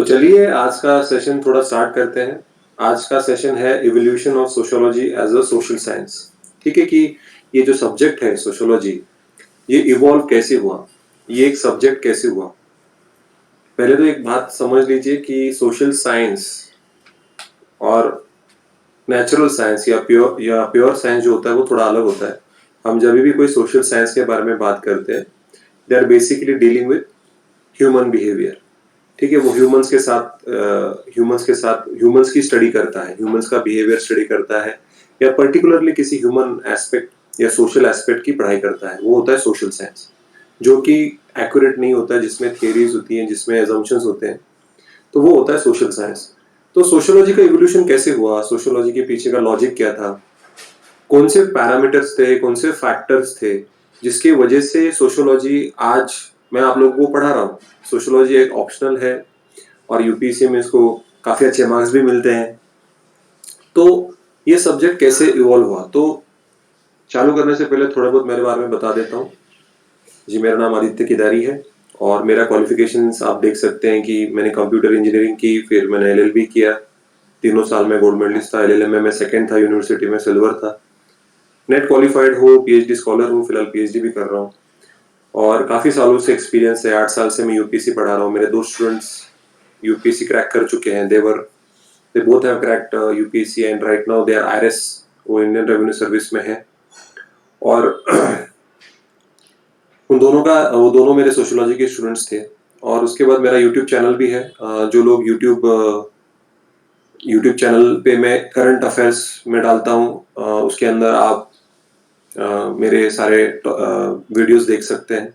तो चलिए आज का सेशन थोड़ा स्टार्ट करते हैं। आज का सेशन है evolution of sociology as a social science. ठीक है कि ये जो सब्जेक्ट है सोशियोलॉजी, ये इवॉल्व कैसे हुआ, ये एक सब्जेक्ट कैसे हुआ। पहले तो एक बात समझ लीजिए कि सोशल साइंस और नेचुरल साइंस या प्योर साइंस जो होता है वो थोड़ा अलग होता है। हम जब भी कोई सोशल साइंस के बारे में बात करते हैं, they are basically dealing with human behaviour. ठीक है, वो ह्यूमंस की स्टडी करता है, ह्यूमंस का बिहेवियर स्टडी करता है, या पर्टिकुलरली किसी ह्यूमन एस्पेक्ट या सोशल एस्पेक्ट की पढ़ाई करता है, वो होता है सोशल साइंस। जो कि एक्यूरेट नहीं होता है, जिसमें थियरीज होती हैं, जिसमें एजम्पशंस होते हैं, तो वो होता है सोशल साइंस। तो सोशियोलॉजी का इवोल्यूशन कैसे हुआ, सोशियोलॉजी के पीछे का लॉजिक क्या था, कौन से पैरामीटर्स थे, कौन से फैक्टर्स थे जिसकी वजह से सोशियोलॉजी आज मैं आप लोगों को पढ़ा रहा हूँ। सोशियोलॉजी एक ऑप्शनल है और यूपीएससी में इसको काफी अच्छे मार्क्स भी मिलते हैं। तो ये सब्जेक्ट कैसे इवॉल्व हुआ, तो चालू करने से पहले थोड़ा बहुत मेरे बारे में बता देता हूँ। जी, मेरा नाम आदित्य केदारी है और मेरा क्वालिफिकेशंस आप देख सकते हैं कि मैंने कंप्यूटर इंजीनियरिंग की, फिर मैंने एलएलबी किया। तीनों साल में गोल्ड मेडलिस्ट था, एलएलएम में मैं सेकंड था, यूनिवर्सिटी में सिल्वर था। नेट क्वालिफाइड हूँ, पीएचडी स्कॉलर हूँ, फिलहाल पीएचडी भी कर रहा हूँ और काफी सालों से एक्सपीरियंस है। 8 साल से मैं यूपीएससी पढ़ा रहा हूँ। मेरे 2 स्टूडेंट्स यूपीएससी क्रैक कर चुके हैं। They both have cracked UPSC and right now they are IRS, वो इंडियन रेवेन्यू सर्विस में है। और वो दोनों मेरे सोशियोलॉजी के स्टूडेंट्स थे। और उसके बाद मेरा यूट्यूब चैनल भी है। जो लोग यूट्यूब चैनल पे मैं करंट अफेयर्स में डालता हूँ, उसके अंदर आप मेरे सारे वीडियोस देख सकते हैं।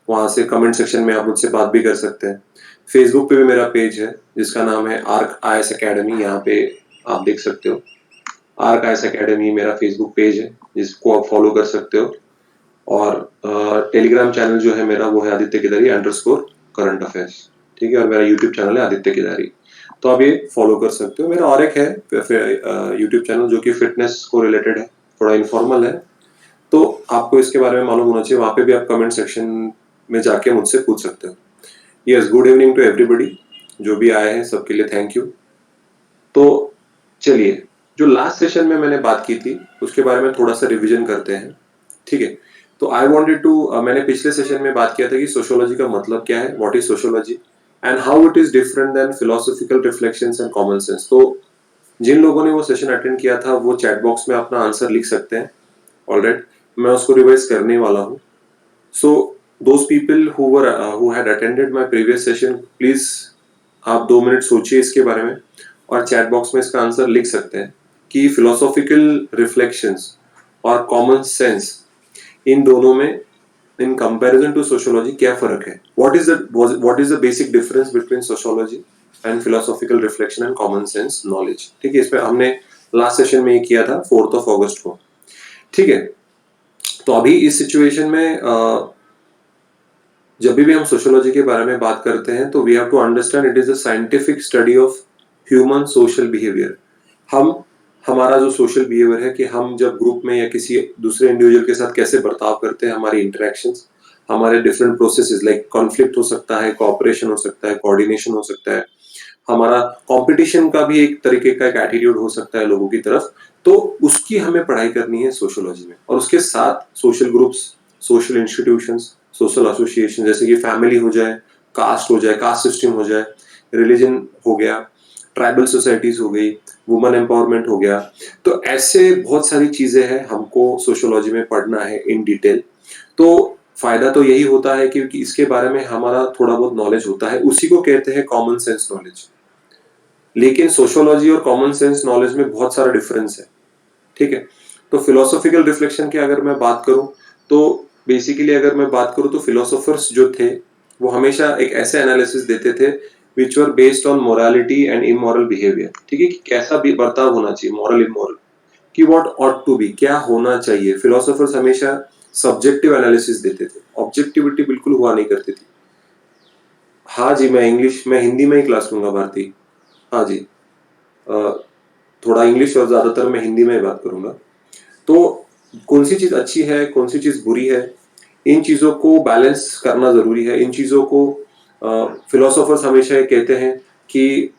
वहां से कमेंट सेक्शन में आप मुझसे बात भी कर सकते हैं। फेसबुक पे भी मेरा पेज है जिसका नाम है आर्क आईएएस एकेडमी, यहाँ पे आप देख सकते हो। आर्क आईएएस एकेडमी मेरा फेसबुक पेज है जिसको आप फॉलो कर सकते हो। और टेलीग्राम चैनल जो है मेरा वो है आदित्य केदारी _करंट अफेयर्स। ठीक है, और मेरा यूट्यूब चैनल है आदित्य केदारी, तो आप ये फॉलो कर सकते हो। मेरा और एक है यूट्यूब चैनल जो कि फिटनेस को रिलेटेड है, थोड़ा इनफॉर्मल है, तो आपको इसके बारे में मालूम होना चाहिए। वहां पे भी आप कमेंट सेक्शन में जाके मुझसे पूछ सकते हो। Yes, good evening to everybody, जो भी आए हैं सबके लिए थैंक यू। तो चलिए, जो लास्ट सेशन में मैंने बात की थी उसके बारे में थोड़ा सा रिवीजन करते हैं। ठीक है, तो आई वांटेड टू मैंने पिछले सेशन में बात किया था कि सोशियोलॉजी का मतलब क्या है, what is sociology and how it is different than philosophical reflections and common sense. तो जिन लोगों ने वो सेशन अटेंड किया था वो चैट बॉक्स में अपना आंसर लिख सकते हैं। ऑलराइट, मैं उसको रिवाइज करने वाला हूँ। So those people who had attended my previous session, please आप 2 मिनट सोचिए इसके बारे में और चैट बॉक्स में इसका आंसर लिख सकते हैं कि फिलोसॉफिकल रिफ्लेक्शंस और कॉमन सेंस, इन दोनों में इन कंपैरिजन टू सोशियोलॉजी क्या फर्क है, what is the basic difference between sociology and philosophical reflection and common sense knowledge. ठीक है, इसमें हमने लास्ट सेशन में ये किया था 4 अगस्त को। ठीक है, तो अभी इस सिचुएशन में जब भी हम सोशियोलॉजी के बारे में बात करते हैं तो we have to understand it is a scientific study of human social behaviour. हमारा जो सोशल बिहेवियर है कि हम जब ग्रुप में या किसी दूसरे इंडिविजुअल के साथ कैसे बर्ताव करते हैं, हमारी इंटरेक्शंस, हमारे डिफरेंट प्रोसेसेस, लाइक कॉन्फ्लिक्ट हो सकता है, कोऑपरेशन हो सकता है, कोऑर्डिनेशन हो सकता है, हमारा कंपटीशन का भी एक तरीके का एक एटीट्यूड हो सकता है लोगों की तरफ। तो उसकी हमें पढ़ाई करनी है सोशियोलॉजी में। और उसके साथ social groups, social institutions, social association, जैसे कि फैमिली हो जाए, कास्ट हो जाए, कास्ट सिस्टम हो जाए, रिलीजन हो गया, ट्राइबल सोसाइटीज हो गई, वुमेन एम्पावरमेंट हो गया। तो ऐसे बहुत सारी चीजें हैं हमको सोशियोलॉजी में पढ़ना है इन डिटेल। तो फायदा तो यही होता है क्योंकि इसके बारे में हमारा थोड़ा बहुत नॉलेज होता है, उसी को कहते हैं कॉमन सेंस नॉलेज। लेकिन सोशियोलॉजी और कॉमन सेंस नॉलेज में बहुत सारा डिफरेंस है। ठीक है, तो फिलोसॉफिकल रिफ्लेक्शन की अगर मैं बात करूं, तो बेसिकली अगर मैं बात करूं तो फिलोसोफर्स जो थे वो हमेशा एक ऐसे एनालिसिस देते थे which were based on morality and immoral behaviour. ठीक है, कि कैसा भी बर्ताव होना चाहिए, मॉरल इमोरल, कि व्हाट ऑट टू बी, क्या होना चाहिए। फिलोसोफर्स हमेशा सब्जेक्टिव एनालिसिस देते थे, ऑब्जेक्टिविटी बिल्कुल हुआ नहीं करती थी। हाँ जी, मैं हिंदी में ही क्लास लूंगा भारती। हाँ जी, थोड़ा इंग्लिश और ज्यादातर मैं हिंदी में ही बात करूंगा। तो कौन सी चीज अच्छी है, कौन सी चीज बुरी है, इन चीजों को बैलेंस करना जरूरी है। इन चीजों को फिलोसोफर्स हमेशा ये कहते हैं कि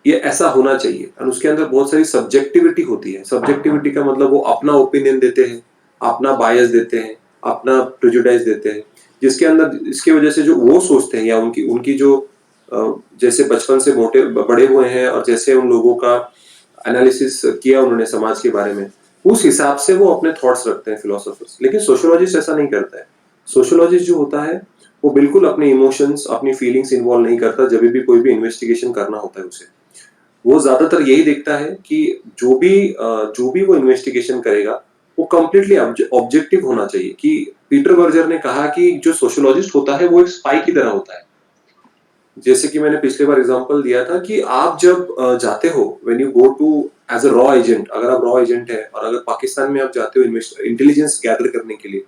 ये ऐसा होना चाहिए, और उसके अंदर बहुत सारी सब्जेक्टिविटी होती है। सब्जेक्टिविटी का मतलब वो अपना ओपिनियन देते हैं, अपना बायस देते हैं, अपना प्रेजुडिस देते हैं, जिसके अंदर इसकी वजह से जो वो सोचते हैं या उनकी उनकी जो जैसे बचपन से मोटे बड़े हुए हैं और जैसे उन लोगों का एनालिसिस किया उन्होंने समाज के बारे में, उस हिसाब से वो अपने थॉट्स रखते हैं फिलोसोफर्स। लेकिन सोशियोलॉजिस्ट ऐसा नहीं करता है। सोशियोलॉजिस्ट जो होता है वो बिल्कुल अपने इमोशंस, अपनी फीलिंग्स इन्वॉल्व नहीं करता जब भी कोई भी इन्वेस्टिगेशन करना होता है उसे। वो ज्यादातर यही देखता है कि जो भी वो इन्वेस्टिगेशन करेगा वो कंप्लीटली ऑब्जेक्टिव होना चाहिए। कि पीटर बर्जर ने कहा कि जो सोशियोलॉजिस्ट होता है वो एक स्पाई की तरह होता है। जैसे कि मैंने पिछले बार एग्जांपल दिया था कि आप जब जाते हो, when you go to as a रॉ एजेंट, अगर आप रॉ एजेंट है और अगर पाकिस्तान में आप जाते हो इंटेलिजेंस गैदर करने के लिए,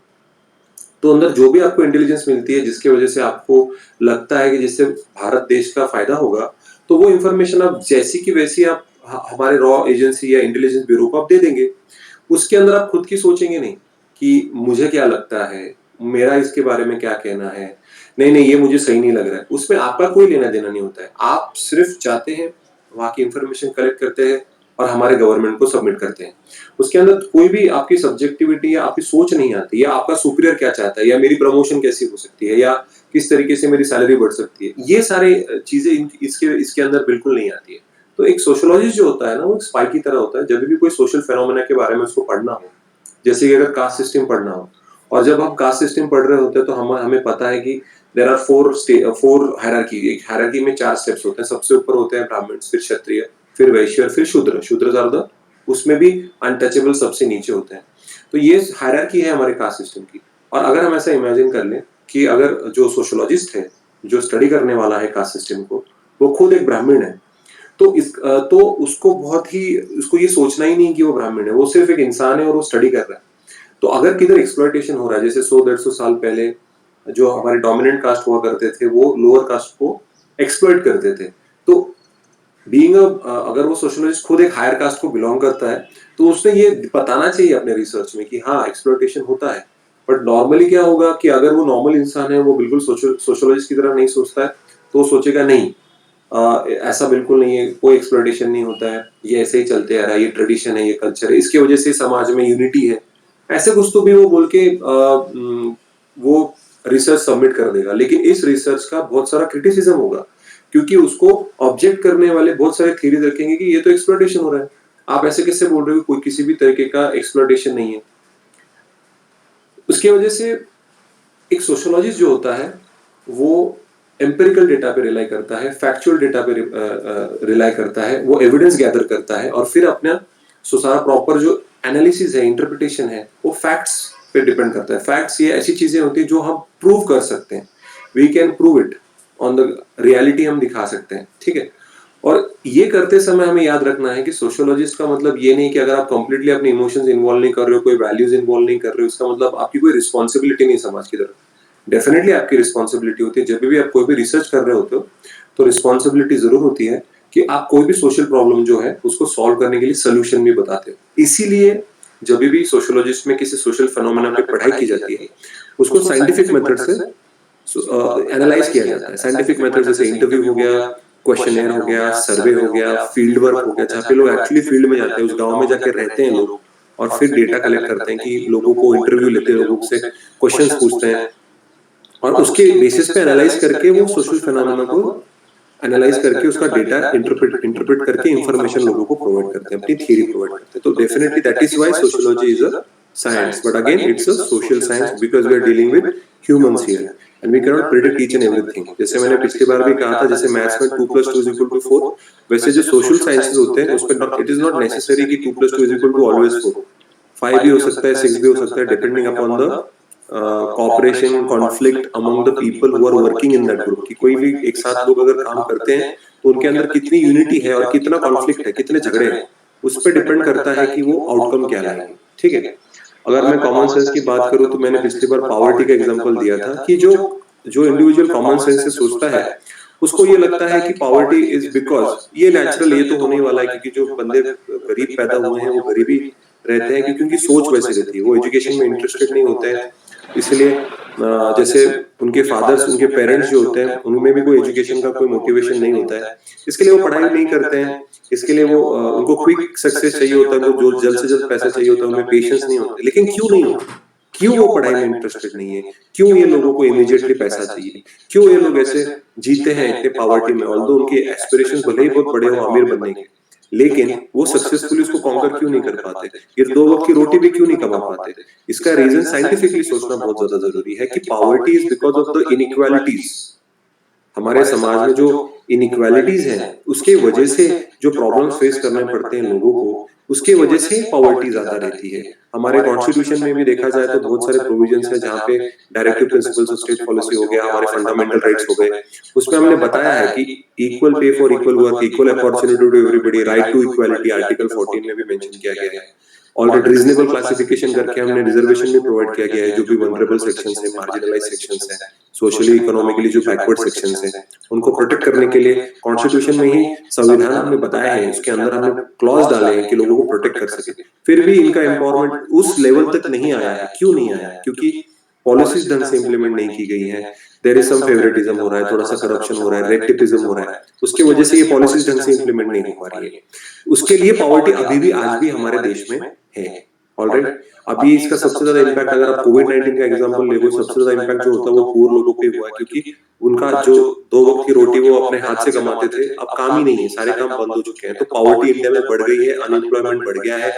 तो अंदर जो भी आपको इंटेलिजेंस मिलती है जिसकी वजह से आपको लगता है कि जिससे भारत देश का फायदा होगा, तो वो इंफॉर्मेशन आप जैसी की वैसी आप हमारे रॉ एजेंसी या इंटेलिजेंस ब्यूरो को आप दे देंगे। उसके अंदर आप खुद की सोचेंगे नहीं कि मुझे क्या लगता है, मेरा इसके बारे में क्या कहना है, नहीं नहीं ये मुझे सही नहीं लग रहा है। उसमें आपका कोई लेना देना नहीं होता है। आप सिर्फ जाते हैं, वहां की इंफॉर्मेशन कलेक्ट करते हैं और हमारे गवर्नमेंट को सबमिट करते हैं। उसके अंदर कोई भी आपकी सब्जेक्टिविटी या आपकी सोच नहीं आती, या आपका सुपीरियर क्या चाहता है, या मेरी प्रमोशन कैसी हो सकती है, या किस तरीके से मेरी सैलरी बढ़ सकती है, ये सारे चीजें इसके इसके अंदर बिल्कुल नहीं आती है। तो एक सोशियोलॉजिस्ट जो होता है ना, वो एक स्पाई की तरह होता है। जब भी कोई सोशल फेनोमेना के बारे में उसको पढ़ना हो, जैसे कि अगर कास्ट सिस्टम पढ़ना हो, और जब हम कास्ट सिस्टम पढ़ रहे होते हैं तो हमें पता है कि देयर आर फोर हायरार्की। एक हायरार्की में 4 स्टेप्स होते हैं। सबसे ऊपर होते हैं ब्राह्मण, फिर क्षत्रिय, फिर वैश्य और फिर शूद्र। शूद्र आर द, उसमें भी अनटचेबल सबसे नीचे होते हैं। तो ये हायरार्की है हमारे कास्ट सिस्टम की। और अगर हम ऐसा इमेजिन कर लें कि अगर जो सोशियोलॉजिस्ट है, जो स्टडी करने वाला है कास्ट सिस्टम को, वो खुद एक ब्राह्मण है, तो उसको बहुत ही उसको ये सोचना ही नहीं कि वो ब्राह्मण है, वो सिर्फ एक इंसान है और वो स्टडी कर रहा है। तो अगर किधर एक्सप्लॉयटेशन हो रहा है, जैसे 100-150 साल पहले जो हमारे डोमिनेंट कास्ट हुआ करते थे वो लोअर कास्ट को एक्सप्लॉइट करते थे, तो अगर वो सोशलिस्ट खुद एक हायर कास्ट को बिलोंग करता है, तो उसने ये बताना चाहिए अपने रिसर्च में कि हाँ एक्सप्लॉयटेशन होता है। बट नॉर्मली क्या होगा कि अगर वो नॉर्मल इंसान है, वो बिल्कुल सोशलिस्ट की तरह नहीं सोचता है, तो वो सोचेगा नहीं, ऐसा बिल्कुल नहीं है, कोई एक्सप्लॉयटेशन नहीं होता है, ये ऐसे ही चलते आ रहा है, ये ट्रेडिशन है, ये कल्चर है, इसकी वजह से समाज में यूनिटी है, ऐसे कुछ तो भी वो बोल के वो रिसर्च सबमिट कर देगा। लेकिन इस रिसर्च का बहुत सारा क्रिटिसिज्म होगा, क्योंकि उसको ऑब्जेक्ट करने वाले बहुत सारे थ्योरीज रखेंगे कि ये तो एक्सप्लॉयटेशन हो रहा है, आप ऐसे कैसे बोल रहे हो, कोई किसी भी तरीके का एक्सप्लॉयटेशन नहीं है। उसकी वजह से एक सोशियोलॉजिस्ट जो होता है वो एम्पिरिकल डेटा पे रिलाई करता है, फैक्चुअल डेटा पे रिलाई करता है, वो एविडेंस गैदर करता है और फिर अपना सारा प्रॉपर जो एनालिसिस है, इंटरप्रिटेशन है, वो फैक्ट्स पे डिपेंड करता है। फैक्ट्स ये ऐसी चीजें होती है जो हम प्रूव कर सकते हैं, we can prove it on the reality, हम दिखा सकते हैं, ठीक है। और ये करते समय हमें याद रखना है कि सोशियोलॉजिस्ट का मतलब ये नहीं कि अगर आप कंप्लीटली अपने इमोशंस इन्वॉल्व नहीं कर रहे हो, कोई वैल्यूज इन्वॉल्व नहीं कर रहे हो, इसका मतलब आपकी कोई रिस्पॉन्सिबिलिटी नहीं समाज की तरफ। डेफिनेटली आपकी रिस्पॉन्सिबिलिटी होती है। जब भी आप कोई भी रिसर्च कर रहे होते हो तो रिस्पॉन्सिबिलिटी जरूर होती है कि आप कोई भी सोशल प्रॉब्लम जो है उसको सॉल्व करने के लिए सोल्यूशन भी बताते हो। इसीलिए जब भी सोशियोलॉजिस्ट में किसी सोशल फेनोमेना पे पढ़ाई की जाती है, उसको साइंटिफिक मेथड से एनालाइज किया जाता है। साइंटिफिक मेथड जैसे इंटरव्यू हो गया, क्वेश्चनर हो गया, सर्वे हो गया, फील्ड वर्क हो गया, जहाँ पे लोग एक्चुअली फील्ड में जाते हैं, उस गांव में जाके रहते हैं लोग, और फिर डेटा कलेक्ट करते हैं कि लोगों को इंटरव्यू लेते हैं, लोगों से क्वेश्चंस पूछते हैं, और उसके बेसिस पे एनालाइज करके वो सोशल फिनोमेना को एनालाइज करके उसका डेटा इंटरप्रेट करके इंफॉर्मेशन लोगों को प्रोवाइड करते हैं, अपनी थियरी प्रोवाइड करते हैं। तो definitely that is why sociology is a science, but again it's a social science because we are dealing with humans here and we can not predict each and everything. जैसे मैंने पिछली बार भी कहा था, जैसे मैथ्स में 2+2=4, वैसे जो सोशल साइंसेज होते हैं उसमें इट इज नॉट नेसेसरी कि 2+2 ऑलवेज 4, 5 भी हो सकता है, 6 भी हो सकता है, depending upon the cooperation, conflict among the people who are working in that group. कि कोई भी एक साथ लोग अगर काम करते हैं तो उनके अंदर कितनी यूनिटी है और कितना कॉन्फ्लिक्ट है, कितने झगड़े हैं, उस पर डिपेंड करता है कि वो आउटकम क्या लाएंगे, ठीक है। अगर मैं कॉमन सेंस की बात करूं तो मैंने पिछली बार पॉवर्टी का एग्जांपल दिया था कि जो जो इंडिविजुअल कॉमन सेंस से सोचता है उसको ये लगता है कि पॉवर्टी इज बिकॉज ये नेचुरल, ये तो होने ही वाला है, क्योंकि जो बंदे गरीब पैदा हुए हैं वो गरीबी रहते हैं, क्योंकि उनकी सोच वैसी रहती है, वो एजुकेशन में इंटरेस्टेड नहीं होते हैं, इसलिए जैसे उनके फादर्स, उनके पेरेंट्स जो होते हैं, उनमें भी कोई एजुकेशन का कोई मोटिवेशन नहीं होता है, इसके लिए वो पढ़ाई नहीं करते हैं, इसके लिए वो उनको क्विक सक्सेस चाहिए होता है, उनको जो जल्द से जल्द पैसा चाहिए होता है, उनमें पेशेंस नहीं होता। लेकिन क्यों नहीं होता? क्यों वो पढ़ाई में इंटरेस्टेड नहीं है? क्यों ये लोगों को इमीडिएटली पैसा चाहिए? क्यों ये लोग ऐसे जीते हैं इतने पॉवर्टी में, ऑल्दो उनके एस्पिरेशंस भले ही बहुत बड़े हो अमीर बनने के, लेकिन वो सक्सेसफुली उसको कॉन्कर क्यों नहीं कर पाते? ये दो वक्त की रोटी भी क्यों नहीं कमा पाते? इसका रीजन साइंटिफिकली सोचना बहुत ज्यादा जरूरी है कि poverty is because of the inequalities. हमारे समाज में जो इनइक्वालिटीज हैं, उसके वजह से जो प्रॉब्लम्स फेस करने पड़ते हैं लोगों को, उसके वजह से पॉवर्टी ज्यादा रहती है। हमारे कॉन्स्टिट्यूशन में भी देखा जाए तो बहुत सारे प्रोविजंस है जहाँ पे directive principles of state policy हो गया, हमारे फंडामेंटल राइट्स हो गए, उसमें हमने बताया है कि equal pay for equal work, equal opportunity to everybody, right to equality article 14 में भी मेंशन किया गया है। ऑलरेडी रीजनेबल क्लासिफिकेशन करके हमने रिजर्वेशन भी प्रोवाइड किया गया है, जो भी वनरेबल सेक्शंस है, मार्जिनलाइज सेक्शंस है, सोशली इकोनॉमिकली जो बैकवर्ड सेक्शंस हैं, उनको प्रोटेक्ट करने के लिए कॉन्स्टिट्यूशन में ही संविधान हमने बताया है, उसके अंदर हमने क्लॉज डाले हैं कि लोगों को प्रोटेक्ट कर सके। फिर भी इनका एम्पावरमेंट उस लेवल तक नहीं आया है। क्यों नहीं आया है? क्योंकि पॉलिसीज ढंग से इंप्लीमेंट नहीं की गई है। देयर इज सम फेवरेटिज्म हो रहा है, थोड़ा सा करप्शन हो रहा है, रेड हो रहा है, उसकी वजह से ये पॉलिसीज ढंग से इंप्लीमेंट नहीं हो पा रही है। उसके लिए पॉवर्टी अभी भी आज भी हमारे देश में है। ऑलराइट, अभी इसका सबसे ज्यादा इम्पैक्ट अगर आप कोविड-19 का एग्जांपल ले लो, सबसे ज्यादा इम्पैक्ट जो होता है वो पूर लोगों पे हुआ है, क्योंकि उनका जो दो वक्त की रोटी वो अपने हाथ से कमाते थे, अब काम ही नहीं है, सारे काम बंद हो चुके हैं। तो पॉवर्टी इंडिया में बढ़ गई है, अनएम्प्लॉयमेंट बढ़ गया है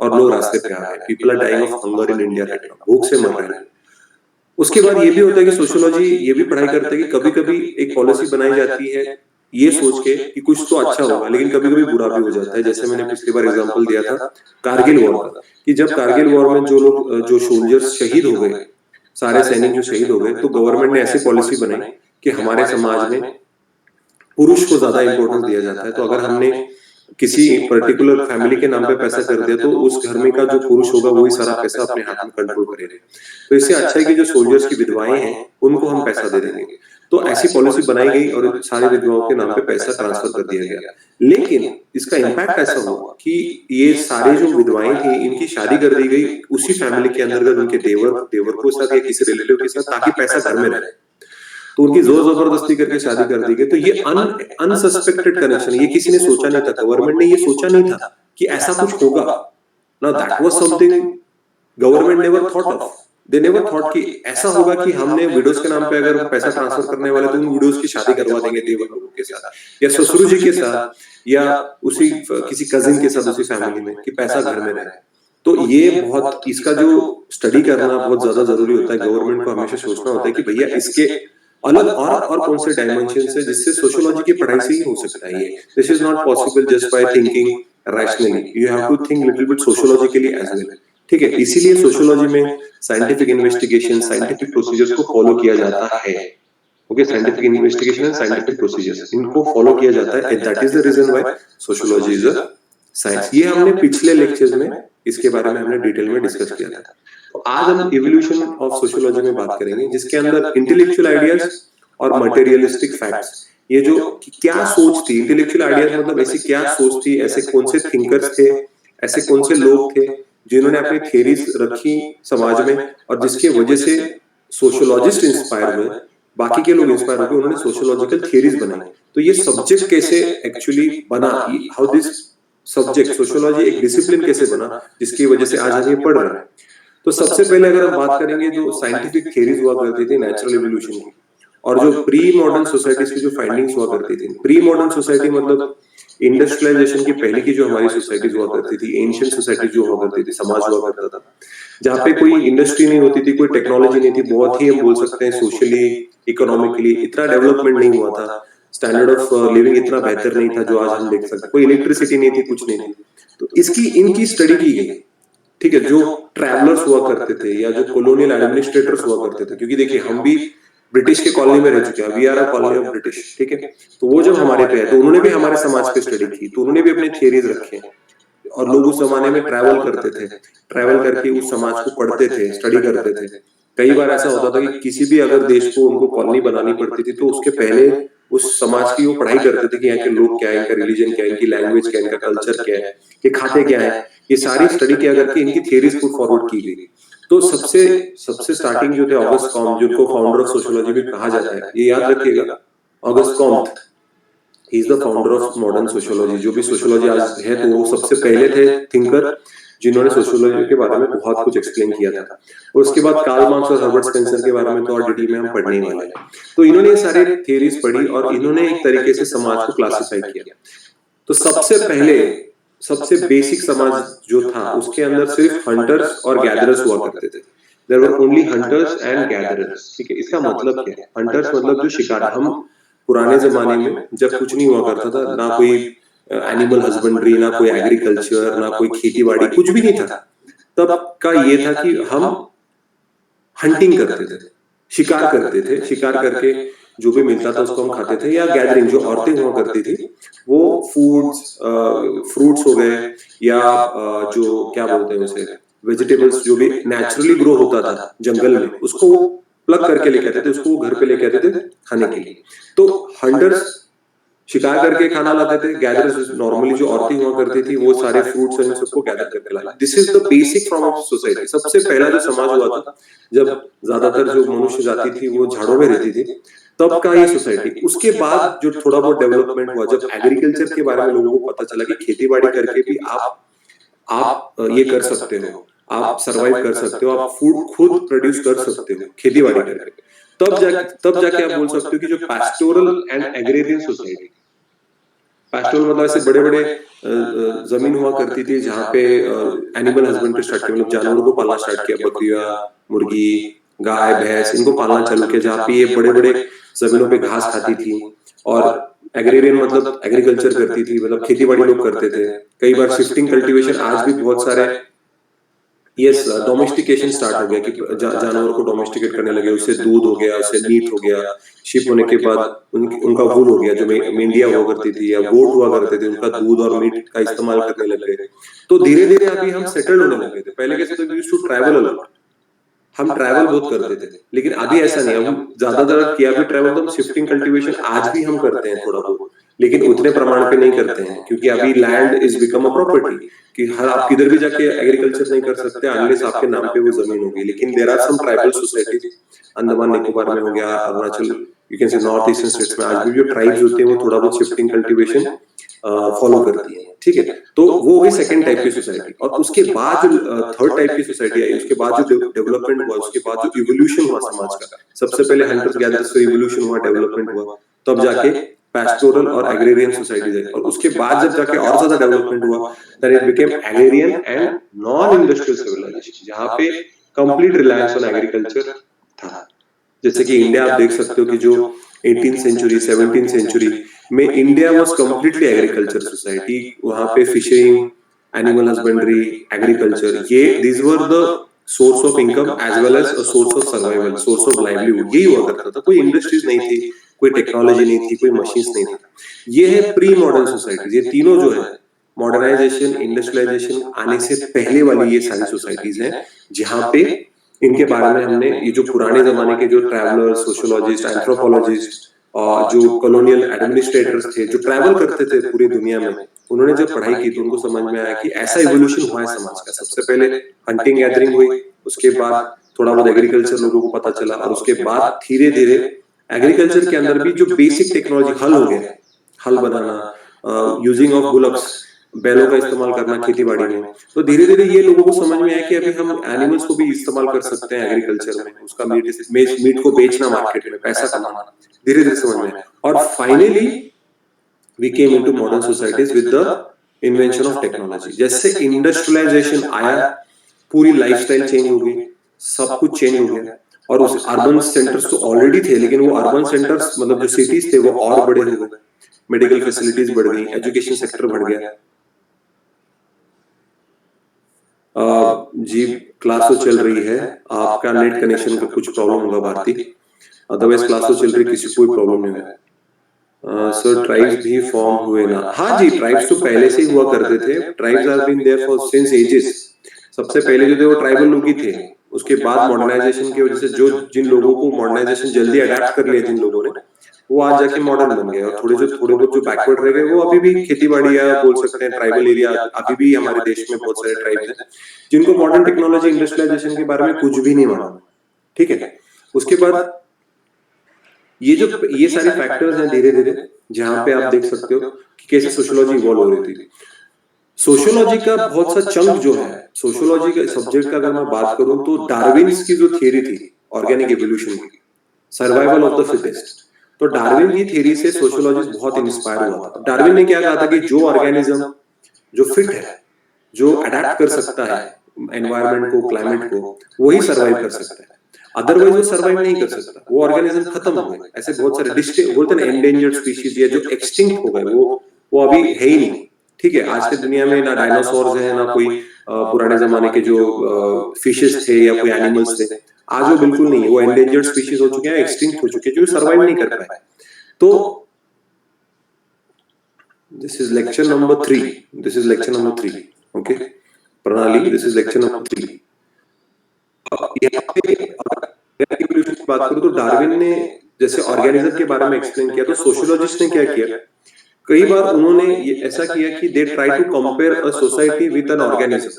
और लोग रास्ते पे आ गए। People are dying of hunger in India right now, भूख से मर रहे हैं। उसके बाद ये भी होता है कि सोशियोलॉजी ये भी पढ़ाई करते हैं कि कभी कभी एक पॉलिसी बनाई जाती है ये सोच के कि कुछ तो अच्छा होगा, लेकिन कभी कभी बुरा भी हो जाता है। जैसे मैंने पिछली बार एग्जांपल दिया था कारगिल वॉर का, कि जब कारगिल वॉर में जो लोग जो सोल्जर्स शहीद हो गए, सारे सैनिक जो शहीद हो गए, तो गवर्नमेंट ने ऐसी पॉलिसी बनाई कि हमारे समाज में पुरुष को ज्यादा इंपॉर्टेंस दिया जाता है। तो अगर हमने किसी पर्टिकुलर फैमिली के नाम पे पैसा कर दिया, तो उस घर में का जो पुरुष होगा वही सारा पैसा अपने हाथ में कंट्रोल करेगा। तो इससे अच्छा है कि जो सोल्जर्स की विधवाएं हैं उनको हम पैसा दे देंगे। तो ऐसी पॉलिसी बनाई गई और सारे विधवाओं के नाम पे पैसा ट्रांसफर कर दिया गया। लेकिन इसका इम्पैक्ट ऐसा हुआ कि ये सारे जो विधवाएं थी इनकी शादी कर दी गई उसी फैमिली के अंदर उनके देवर को साथ या किसी रिलेटिव के साथ, ताकि पैसा घर में रहे। तो उनकी जोर जबरदस्ती करके शादी कर दी गई। तो ये अनसस्पेक्टेड कनेक्शन, ये किसी ने सोचा नहीं था, गवर्नमेंट ने ये सोचा नहीं था कि ऐसा कुछ होगा। Now that was something government never thought of. They never thought कि ऐसा होगा कि हमने विडोज के नाम पे अगर पैसा ट्रांसफर करने वाले तो उन विडोज की शादी करवा देंगे देवर लोगों के साथ या ससुर जी के साथ या उसी किसी कजिन के साथ उसी फैमिली में, कि पैसा घर में रहे। तो ये बहुत, इसका जो स्टडी करना बहुत ज्यादा जरूरी होता है। गवर्नमेंट को हमेशा सोचना होता है कि भैया इसके अलग और कौन से डायमेंशन है जिससे सोशियोलॉजी की पढ़ाई से ही हो सकता है। ये this is not possible just by thinking rationally, you have to think little bit sociologically as well. ठीक है, इसीलिए सोशियोलॉजी में साइंटिफिक इन्वेस्टिगेशन, साइंटिफिक प्रोसीजर्स को फॉलो किया जाता है। Okay, scientific investigation and scientific procedures, इनको फॉलो किया जाता है and that is the reason why sociology is a science. ये हमने पिछले लेक्चर्स में इसके बारे में हमने डिटेल में डिस्कस किया था। तो आज हम इवोल्यूशन ऑफ सोशियोलॉजी में बात करेंगे, जिसके अंदर इंटेलेक्चुअल आइडियाज और मटेरियलिस्टिक फैक्ट्स, ये जो क्या सोच थी, इंटेलेक्चुअल आइडियाज मतलब ऐसी क्या सोच थी, ऐसे कौन से थिंकर्स थे, ऐसे कौन से लोग थे जिन्होंने अपनी थ्योरीज रखी समाज में और जिसके वजह से सोशियोलॉजिस्ट इंस्पायर हुए, बाकी के लोग इंस्पायर हुए, उन्होंने सोशियोलॉजिकल थ्योरीज बनाई। तो ये सब्जेक्ट कैसे एक्चुअली बना, हाउ दिस सब्जेक्ट सोशियोलॉजी एक डिसिप्लिन कैसे बना, जिसकी वजह से आज हम ये पढ़ रहे हैं। तो सबसे पहले अगर हम बात करेंगे जो साइंटिफिक थ्योरीज हुआ करती थी नेचुरल इवोल्यूशन की, और जो प्री मॉडर्न सोसाइटीज की जो फाइंडिंग्स हुआ करती थी। प्री मॉडर्न सोसाइटी मतलब इंडस्ट्रियलाइजेशन की पहले की जो हमारी सोसाइटीज हुआ करती थी, एंशिएंट सोसाइटी जो हुआ करती थी, समाज हुआ करता था, जहाँ पे कोई इंडस्ट्री नहीं होती थी, कोई टेक्नोलॉजी नहीं थी, बहुत ही हम बोल सकते हैं सोशली इकोनॉमिकली इतना डेवलपमेंट नहीं हुआ था, स्टैंडर्ड ऑफ लिविंग इतना बेहतर नहीं था जो आज हम देख सकते हैं, कोई इलेक्ट्रिसिटी नहीं थी, कुछ नहीं थी। तो इसकी इनकी स्टडी की गई। ठीक है, जो ट्रैवलर्स हुआ करते थे या जो कॉलोनियल एडमिनिस्ट्रेटर्स हुआ करते थे, क्योंकि देखिए हम भी ब्रिटिश के कॉलोनी में रह चुके हैं, we are a colony of British. ठीक है, तो वो जब हमारे पे है तो उन्होंने भी हमारे समाज पे स्टडी की, तो उन्होंने भी अपने थियरीज रखे और लोग उस जमाने में ट्रैवल करते थे, ट्रैवल करके उस समाज को पढ़ते थे, स्टडी करते थे। कई बार ऐसा होता था कि किसी भी अगर देश को उनको कॉलोनी बनानी पड़ती थी तो उसके पहले उस समाज की वो पढ़ाई करते थे कि यहाँ के लोग क्या है, इनका रिलीजन क्या है, इनकी लैंग्वेज क्या है, इनका कल्चर क्या है, ये खाते क्या है, ये सारी स्टडी किया करके इनकी थियरीज को फॉरवर्ड की गई। तो सबसे सबसे स्टार्टिंग जो थे ऑगस्ट कॉम्ट, जिनको फाउंडर ऑफ सोशियोलॉजी भी कहा जाता है, ये याद रखिएगा, August Comte, he is the founder of modern sociology. जो भी सोशियोलॉजी आज है, तो वो सबसे पहले थे थिंकर जिन्होंने सोशियोलॉजी के बारे में बहुत कुछ एक्सप्लेन किया था। और उसके बाद कार्ल मार्क्स और हर्बर्ट स्पेंसर के बारे में तो और डिटेल में हम पढ़ने ही वाले हैं। तो इन्होंने ये सारे थियरीज पढ़ी और इन्होंने एक तरीके से समाज को क्लासिफाई किया। तो सबसे पहले सबसे बेसिक समाज जो था, उसके अंदर सिर्फ हंटर्स और गैदरर्स हुआ करते थे। There were only hunters and gatherers. ठीक है, इसका मतलब क्या है? हंटर्स मतलब जो शिकार, हम पुराने जमाने में जब कुछ नहीं हुआ करता था, ना कोई एनिमल हस्बेंड्री, ना कोई एग्रीकल्चर, ना कोई खेती बाड़ी, कुछ भी नहीं था, तब का ये था कि हम हंटिंग करते थे, शिकार करते थे। शिकार करके जो भी मिलता था उसको हम खाते थे, या गैदरिंग, जो औरतें हुआ करती थी वो फूड्स, फ्रूट्स हो गए, या जो क्या बोलते हैं उसे, वेजिटेबल्स, जो भी नेचुरली ग्रो होता था जंगल में, उसको वो प्लग करके लेके आते थे, उसको घर पे लेके आते थे खाने के लिए। तो हंटर्स शिकार करके खाना लाते थे, गैदरर्स नॉर्मली जो औरतें हुआ करती थी वो सारे फ्रूट्स और इन सबको गैदर करके लाते। This is the basic form of society. सबसे पहला जो समाज हुआ था, जब ज्यादातर जो मनुष्य जाति थी वो झाड़ों में रहती थी, तब का ये सोसाइटी। उसके बाद जो थोड़ा बहुत डेवलपमेंट हुआ, जब एग्रीकल्चर के बारे में लोगों को पता चला कि खेती बाड़ी करके भी आप ये कर सकते हो, आप सरवाइव कर सकते हो, आप फूड खुद प्रोड्यूस कर सकते हो खेती बाड़ी करके, तब जाके आप बोल सकते हो कि जो pastoral and agrarian society, pastoral मतलब ऐसे बड़े बड़े जमीन हुआ करती थी जहाँ पे एनिमल हस्बेंड्री स्टार्ट किया, मतलब जानवरों को पालना स्टार्ट किया, बकरियां, मुर्गी, गाय, भैंस, इनको पालना चालू किया, जहाँ पे ये बड़े बड़े जमीनों पे घास खाती थी। और एग्रेरियन मतलब एग्रीकल्चर करती थी, मतलब खेती बाड़ी लोग करते थे। कई बार शिफ्टिंग कल्टीवेशन, आज भी बहुत सारे यस डोमेस्टिकेशन स्टार्ट हो गया कि जानवर को डोमेस्टिकेट करने लगे, उससे दूध हो गया, उससे मीट हो गया, शिप होने के बाद उनका वूल हो गया, जो मेंढिया हुआ करती थी या गोट हुआ करते थे, उनका दूध और मीट का इस्तेमाल करने लग गए। तो धीरे धीरे अभी हम सेटल होने लगे थे। पहले कैसे थे, we used to travel a lot, हम ट्रैवल बहुत करते थे, लेकिन अभी ऐसा नहीं। हम ज्यादातर किया भी ट्रैवल, तो हम शिफ्टिंग कल्टीवेशन आज भी हम करते हैं थोड़ा बहुत, लेकिन उतने प्रमाण पे नहीं करते हैं, क्योंकि अभी land is become a property, कि हर आप किधर भी जाके एग्रीकल्चर नहीं कर सकते अनलेस आपके नाम पे वो जमीन होगी। लेकिन there are some tribal societies, Andaman Nicobar में हो गया, Arunachal, you can say north eastern states में, आज भी जो ट्राइब्स होते हैं वो थोड़ा बहुत शिफ्टिंग कल्टीवेशन फॉलो करती है। ठीक है, तो वो हुई सेकंड टाइप की सोसाइटी। और उसके बाद जो थर्ड टाइप की सोसाइटी आई, उसके बाद जो डेवलपमेंट हुआ, उसके बाद जो इवोल्यूशन हुआ समाज का, सबसे पहले हंटर्स गैदरर्स, फिर इवोल्यूशन हुआ, डेवलपमेंट हुआ, तब जाके पैस्टोरल और एग्रेरियन सोसाइटीज आई। और उसके बाद जब जाके और ज्यादा डेवलपमेंट हुआ, then it became agrarian and non industrial civilisation, जहाँ पे कंप्लीट रिलायंस ऑन एग्रीकल्चर था। जैसे कि इंडिया आप देख सकते हो कि जो 18th सेंचुरी 17th सेंचुरी में India was completely agriculture society. वहां पे फिशिंग, एनिमल हस्बेंड्री, एग्रीकल्चर, ये these were the source of income as well as a source of survival, source of livelihood, यही हुआ करता था। कोई इंडस्ट्रीज नहीं थी, कोई टेक्नोलॉजी नहीं थी, कोई मशीन्स नहीं थी। ये है प्री मॉडर्न सोसाइटीज। ये तीनों जो है, मॉडर्नाइजेशन, इंडस्ट्रियलाइजेशन आने से पहले वाली ये सारी सोसाइटीज हैं, जहाँ पे इनके बारे में हमने, ये जो पुराने जमाने के जो ट्रैवलर, सोशियोलॉजिस्ट, एंथ्रोपोलॉजिस्ट और जो कॉलोनियल एडमिनिस्ट्रेटर्स थे, जो ट्रैवल करते थे पूरी दुनिया में, उन्होंने जब पढ़ाई की तो उनको समझ में आया कि ऐसा इवोल्यूशन हुआ है समाज का। सबसे पहले हंटिंग गैदरिंग हुई, उसके बाद थोड़ा बहुत एग्रीकल्चर लोगों को पता चला, और उसके बाद धीरे धीरे एग्रीकल्चर के अंदर भी जो बेसिक टेक्नोलॉजी, हल हो गया, हल बनाना, यूजिंग ऑफ बुलक्स, बैलों का इस्तेमाल करना खेती बाड़ी में। तो धीरे धीरे ये लोगों को समझ में आया कि अभी हम एनिमल्स को भी इस्तेमाल कर सकते हैं एग्रीकल्चर में, उसका मीट को बेचना मार्केट में, पैसा कमाना, धीरे धीरे समझ में आया। और finally we came into modern societies with the invention of technology. जैसे इंडस्ट्रियलाइजेशन आया, पूरी लाइफस्टाइल चेंज हो गई, सब कुछ चेंज हो गया। और उस अर्बन सेंटर्स तो ऑलरेडी थे, लेकिन वो अर्बन सेंटर्स मतलब जो सिटीज थे वो और बड़े हो गए, मेडिकल फैसिलिटीज बढ़ गई, एजुकेशन सेक्टर बढ़ गया। जी क्लास तो चल रही है, आपका नेट कनेक्शन का कुछ प्रॉब्लम होगा भारती, अदरवाइज क्लास तो चल रही, किसी को कोई प्रॉब्लम नहीं है। सर ट्राइब्स भी फॉर्म हुए ना? हाँ जी, ट्राइब्स तो पहले से ही हुआ करते थे। Tribes are been there for since ages. सबसे पहले जो थे वो ट्राइबल लोग ही थे, उसके बाद मॉडर्नाइजेशन की वजह से जो जिन लोगों को मॉडर्नाइजेशन जल्दी अडेप्ट कर लिया जिन लोगों ने, वो आज जाके मॉडर्न बन गए, और थोड़े बहुत जो बैकवर्ड रह गए वो अभी भी खेती बाड़ी या बोल सकते हैं ट्राइबल एरिया, अभी भी हमारे देश में बहुत सारे ट्राइब्स हैं जिनको मॉडर्न टेक्नोलॉजी इंडस्ट्रियलाइजेशन के बारे में कुछ भी नहीं मालूम। ठीक है, उसके बाद ये सारे फैक्टर्स हैं धीरे धीरे, जहां पे आप देख सकते हो कि कैसे सोशियोलॉजी इवॉल्व हो रही थी। सोशियोलॉजी का बहुत सा चंक जो है, सोशियोलॉजी के सब्जेक्ट का अगर मैं बात करूं तो डार्विन्स की जो थियरी थी ऑर्गेनिक एवोल्यूशन की, सर्वाइवल ऑफ द फिटेस्ट, तो डार्विन की थियरी से सोशियोलॉजिस्ट बहुत इंस्पायर हुआ था। डार्विन ने क्या कहा था कि जो ऑर्गेनिज्म जो फिट है, जो अडेप्ट कर सकता है एनवायरनमेंट को, क्लाइमेट को, वही सर्वाइव कर सकता है, अदरवाइज वो सर्वाइव नहीं कर सकता, वो ऑर्गेनिज्म खत्म हो गए। ऐसे बहुत सारे डिस्टिंक्ट बोलते हैं ना एंडेंजर्ड स्पीशीज या जो एक्सटिंक्ट हो गए, वो अभी है ही नहीं। ठीक है, आज की दुनिया में ना डायनासोर्स है, ना कोई पुराने जमाने के जो फिशेस थे या कोई एनिमल्स थे, आज वो बिल्कुल नहीं है, वो एंडेंजर्ड स्पीशीज हो चुके हैं, एक्सटिंक्ट हो चुके हैं, जो सर्वाइव नहीं कर पाए। तो this is lecture number 3, okay प्रणाली, दिस इज लेक्चर नंबर 3। यहाँ पे एवोल्यूशन की बात करूं तो डार्विन ने जैसे ऑर्गेनिज्म के बारे में एक्सप्लेन किया, तो सोशियोलॉजिस्ट ने क्या किया, कई बार उन्होंने ये ऐसा किया कि they try to compare a society with an organism.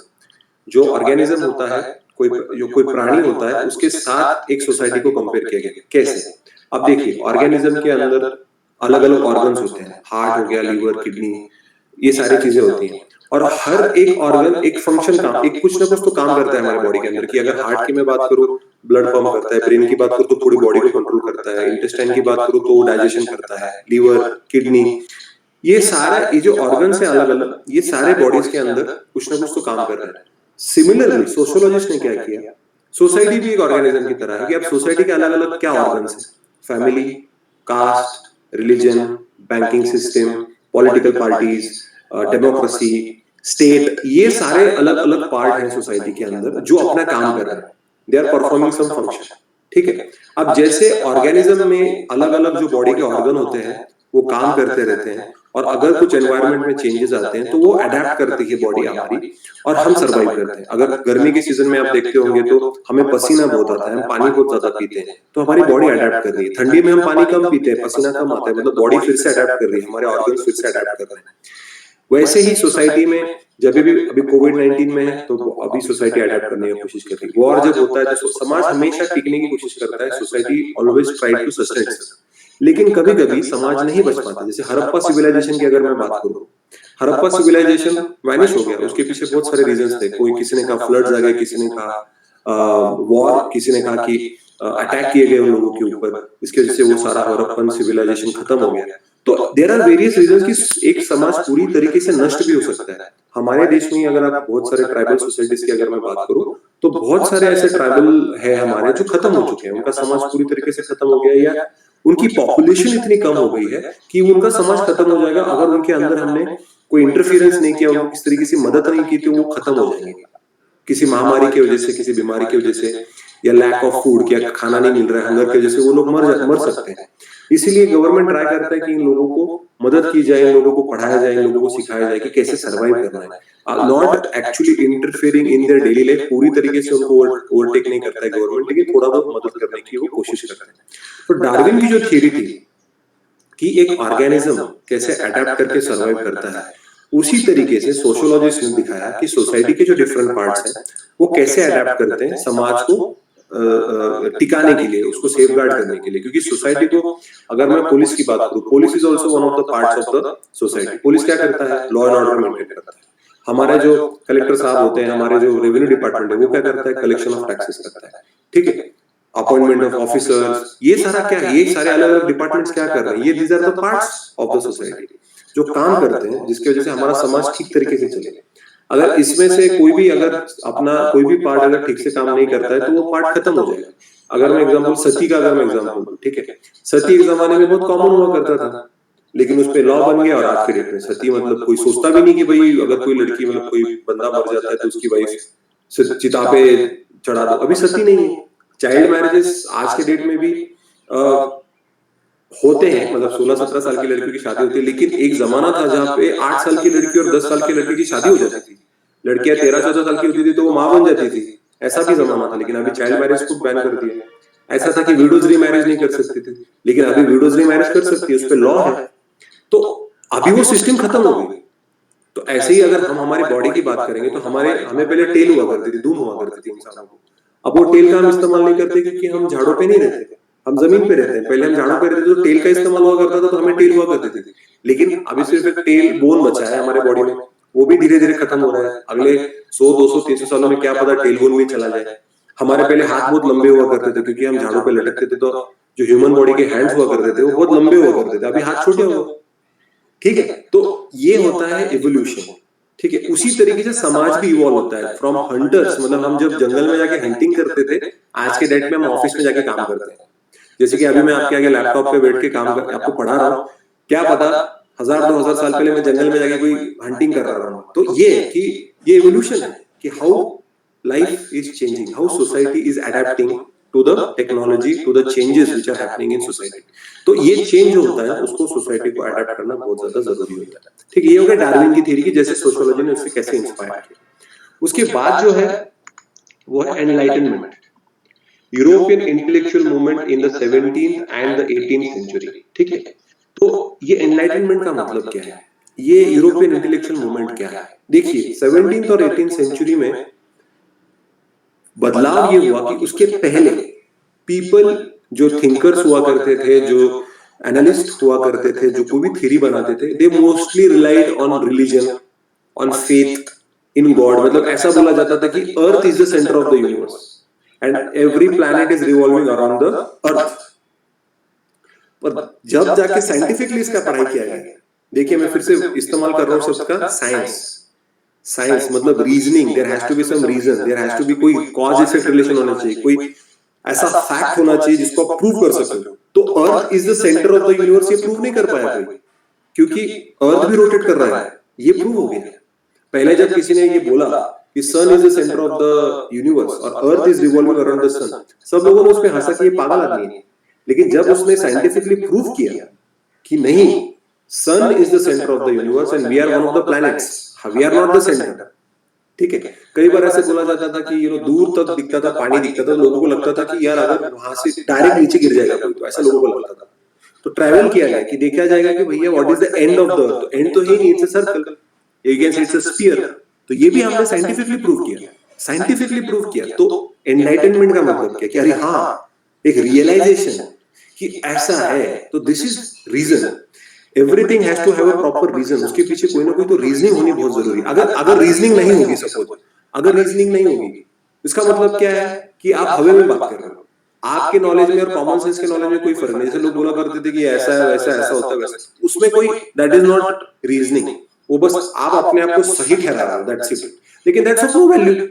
जो ऑर्गेनिज्म होता है, कोई प्राणी होता है, उसके साथ एक सोसाइटी को कंपेयर किया गया। कैसे? अब देखिए, ऑर्गेनिज्म के अंदर अलग अलग ऑर्गन्स होते हैं, हार्ट हो गया, लीवर, किडनी, ये सारी चीजें होती हैं, और हर एक ऑर्गन एक फंक्शन काम, एक कुछ ना कुछ तो काम करता है हमारे बॉडी के अंदर। की अगर हार्ट की मैं बात करूं, ब्लड पंप करता है, ब्रेन की बात करूं तो पूरी बॉडी को कंट्रोल करता है, इंटेस्टाइन की बात करूं तो डाइजेशन करता है, लीवर, किडनी, ये सारा, ये जो ऑर्गन्स है अलग अलग, ये सारे बॉडीज के अंदर कुछ ना कुछ तो काम कर रहे हैं। सिमिलरली सोशियोलॉजिस्ट ने क्या किया, सोसाइटी भी एक ऑर्गेनिज्म की तरह है कि अब सोसाइटी के अलग अलग क्या ऑर्गन्स हैं, family, caste, religion, banking system, political parties, democracy, state, ये सारे अलग अलग पार्ट हैं सोसाइटी के अंदर जो अपना काम कर रहे हैं, they are performing some function. ठीक है, अब जैसे ऑर्गेनिज्म में अलग अलग जो बॉडी के ऑर्गन होते हैं वो काम करते रहते हैं, और अगर कुछ एनवायरनमेंट में चेंजेस आते हैं तो वो अडेप्ट करती है बॉडी हमारी, और हम सर्वाइव करते हैं। अगर गर्मी के सीजन में आप देखते होंगे तो हमें पसीना बहुत आता है, हम पानी बहुत ज्यादा पीते हैं, तो हमारी बॉडी अडेप्ट कर रही है। ठंडी में हम पानी कम पीते हैं, पसीना कम आता है, मतलब बॉडी फिर से अडेप्ट कर रही है, हमारे ऑर्गन फिर से अडेप्ट कर रहे हैं। वैसे ही सोसाइटी में जब भी अभी कोविड-19 में है तो अभी सोसाइटी अडेप्ट करने की कोशिश कर रही है। वॉर जब होता है तो समाज हमेशा टिकने की कोशिश करता है, society always try to sustain itself, लेकिन कभी कभी समाज नहीं बच पाता। जैसे हड़प्पा सिविलाइजेशन की अगर मैं बात करूं, हड़प्पा सिविलाइजेशन वैनिश हो गया, उसके पीछे बहुत सारे रीजंस थे। किसी ने कहा फ्लड्स आ गए, किसी ने कहा वॉर, किसी ने कहा कि अटैक किए गए उन लोगों के ऊपर, इसकी वजह से वो सारा हड़प्पन सिविलाइजेशन खत्म हो गया। तो देयर आर वेरियस रीजंस कि एक समाज पूरी तरीके से नष्ट भी हो सकता है। हमारे देश में अगर आप बहुत सारे ट्राइबल सोसाइटीज की अगर मैं बात करूं तो बहुत सारे ऐसे ट्राइबल है हमारे जो खत्म हो चुके हैं, उनका समाज पूरी तरीके से खत्म हो गया, या उनकी पॉपुलेशन इतनी कम हो गई है कि उनका समाज खत्म हो जाएगा। अगर उनके अंदर हमने कोई इंटरफियरेंस नहीं किया, उनको किस तरीके से मदद नहीं की, तो वो खत्म हो जाएंगे किसी महामारी की वजह से, किसी बीमारी की वजह से, या लैक ऑफ फूड, या खाना नहीं मिल रहा है, हंगर की वजह से वो लोग मर सकते हैं। इसीलिए गवर्नमेंट ट्राई करता है कि इन लोगों को मदद की जाए, इन लोगों को पढ़ाया जाए, इन लोगों को सिखाया जाए कि कैसे सर्वाइव करना है, not actually interfering in their daily life. पूरी तरीके से उनको ओवरटेक नहीं करता है गवर्नमेंट, लेकिन थोड़ा बहुत मदद करने की वो कोशिश करता है। तो डार्विन की जो थियरी थी कि एक ऑर्गेनिज्म कैसे अडेप्ट करके सर्वाइव करता है, उसी तरीके से सोशियोलॉजिस्ट ने दिखाया कि सोसाइटी के जो डिफरेंट पार्ट्स हैं वो कैसे अडेप्ट करते हैं समाज को टिकाने के लिए, उसको सेफगार्ड करने के लिए। क्योंकि सोसाइटी को, अगर मैं पुलिस की बात करूं, police is also one of the parts of the society. Police क्या करता है? लॉ एंड ऑर्डर मेंटेन करता है। हमारे जो कलेक्टर साहब होते हैं, हमारे जो रेवेन्यू डिपार्टमेंट है, वो क्या करता है? कलेक्शन ऑफ टैक्सेस करता है। ठीक है, अपॉइंटमेंट ऑफ ऑफिसर्स, ये सारा क्या है, ये सारे अलग अलग डिपार्टमेंट्स क्या कर रहे हैं, ये these are the parts of the society जो काम करते हैं, जिसकी वजह से हमारा समाज ठीक तरीके से चले। अगर इसमें से कोई भी अगर अपना कोई भी पार्ट अगर ठीक से काम नहीं करता है तो वो पार्ट खत्म हो जाएगा। अगर मैं एग्जांपल सती का अगर मैं एग्जांपल दूं, ठीक है, सती एक जमाने में बहुत कॉमन हुआ करता था, लेकिन उस पे लॉ बन गया, और आज के डेट में सती मतलब कोई सोचता भी नहीं कि भाई अगर कोई लड़की, मतलब कोई बंदा मर जाता है तो उसकी वाइफ चिता पे चढ़ा दो। अभी सती नहीं है। चाइल्ड मैरिजेस आज के डेट में भी होते हैं, मतलब 16-17 साल की लड़कियों की शादी होती है, लेकिन एक जमाना था जहाँ पे 8 साल की लड़की और 10 साल की लड़की की शादी हो जाती थी। लड़कियां 13-14 साल की होती थी तो वो माँ बन जाती थी, ऐसा भी जमाना था, लेकिन अभी चाइल्ड मैरिज को बैन कर दिया। ऐसा था कि विडोज रीमैरिज नहीं कर सकते थे, लेकिन अभी विडोज रीमैरिज कर सकती है, उस पर लॉ है। तो अभी वो सिस्टम खत्म हो गई। तो ऐसे ही अगर हम हमारी बॉडी की बात करेंगे तो हमें पहले टेल हुआ करती थी, दूम हुआ करती थी इंसानों को। अब वो टेल का हम इस्तेमाल नहीं करते क्योंकि हम झाड़ों पे नहीं रहते, हम जमीन पे रहते हैं। पहले हम झाड़ों पे रहते थे तो टेल का इस्तेमाल हुआ करता था, तो हमें टेल हुआ करती थी। लेकिन अभी सिर्फ एक टेल बोन बचा है हमारे बॉडी में, वो भी धीरे धीरे खत्म हो रहा है। अगले 100, 200, 300 सालों में क्या पता टेल बोन भी चला जाए। हमारे पहले हाथ बहुत लंबे हुआ करते थे क्योंकि हम झाड़ों पे लटकते थे, तो जो ह्यूमन बॉडी के हैंड्स हुआ करते थे वो बहुत लंबे हुआ करते थे, अभी हाथ छोटे हो गए। ठीक है, तो ये होता है इवोल्यूशन। ठीक है, उसी तरीके से समाज भी इवॉल्व होता है फ्रॉम हंटर्स, मतलब हम जब जंगल में जाके हंटिंग करते थे, आज के डेट में हम ऑफिस में जाके काम करते हैं। जैसे कि अभी मैं आपके आगे लैपटॉप पे बैठ के काम कर आपको पढ़ा रहा हूँ, क्या पता 1000-2000 साल पहले मैं जंगल में जाके कोई हंटिंग कर रहा हूँ। तो ये है कि ये इवोल्यूशन है कि how life is changing, how society is adapting to the technology, to the changes which are happening in society. तो ये चेंज जो होता है उसको सोसाइटी को अडेप्ट करना बहुत ज्यादा जरूरी होता है। ठीक है, ये हो गया डार्विन की थ्योरी की, जैसे सोशियोलॉजी ने उससे कैसे इंस्पायर किया। उसके बाद जो है वो है enlightenment, European intellectual movement in the 17th and the 18th century. ठीक है, तो ये एनलाइटनमेंट का मतलब क्या है, ये यूरोपियन इंटेलेक्चुअल मूवमेंट क्या है। देखिए 17th और 18th सेंचुरी में बदलाव ये हुआ कि उसके पहले पीपल जो थिंकर्स हुआ करते थे, जो एनालिस्ट हुआ करते थे, जो कोई भी थ्योरी बनाते थे, they mostly relied on religion, on faith in God. मतलब ऐसा बोला जाता था कि earth is the centre of the universe and every planet is revolving around the earth. पर जब जाके साइंटिफिकली इसका पढ़ाई किया गया, देखिए मैं फिर से इस्तेमाल कर रहा हूँ शब्द का साइंस। साइंस मतलब reasoning, there has to be some reason, there has to be कोई कॉज इफेक्ट रिलेशन होना चाहिए, कोई ऐसा फैक्ट होना चाहिए जिसको आप प्रूव कर सको। तो earth is the centre of the universe, ये प्रूव नहीं कर पाया कोई, क्योंकि अर्थ भी रोटेट कर रहा है, ये प्रूव हो गया। पहले जब किसी ने ये बोला कि sun is the centre of the universe और earth is revolving around the sun, सब लोगों ने उस पे हंसा कि ये पागल आदमी है। लेकिन जब उसने साइंटिफिकली प्रूव किया कि नहीं, sun is the centre of the universe and we are one of the planets, we are not the centre. ठीक है, कई बार ऐसे बोला जाता था कि दूर तक दिखता था, पानी दिखता था, लोगों को लगता था कि यार अगर वहां से डायरेक्ट नीचे गिर जाएगा कोई, तो ऐसा लोगों को लगता था। तो ट्रैवल किया गया कि देखा जाएगा कि भैया what is the end of the earth. And तो ही नहीं, it's a circle, you can से इट्स अ स्फीयर। तो ये भी हमने साइंटिफिकली प्रूव किया, साइंटिफिकली प्रूव किया। तो एनलाइटनमेंट का मतलब क्या कि अरे हाँ, एक रियलाइजेशन कि ऐसा है, तो this is reason. Everything has to have a proper reason, उसके पीछे कोई ना कोई तो रीजनिंग होनी बहुत जरूरी है। अगर रीजनिंग नहीं होगी, सपोज अगर रीजनिंग नहीं होगी, इसका मतलब क्या है कि आप हवा में बात कर रहे हो, आपके नॉलेज में और कॉमन सेंस के नॉलेज में कोई फर्क नहीं। जैसे लोग बोला करते थे कि ऐसा है वैसा ऐसा होता है वैसा, उसमें कोई दैट इज नॉट रीजनिंग, वो बस आप अपने आप को सही ठहरा रहे हो, दैट्स इट। लेकिन that's of no value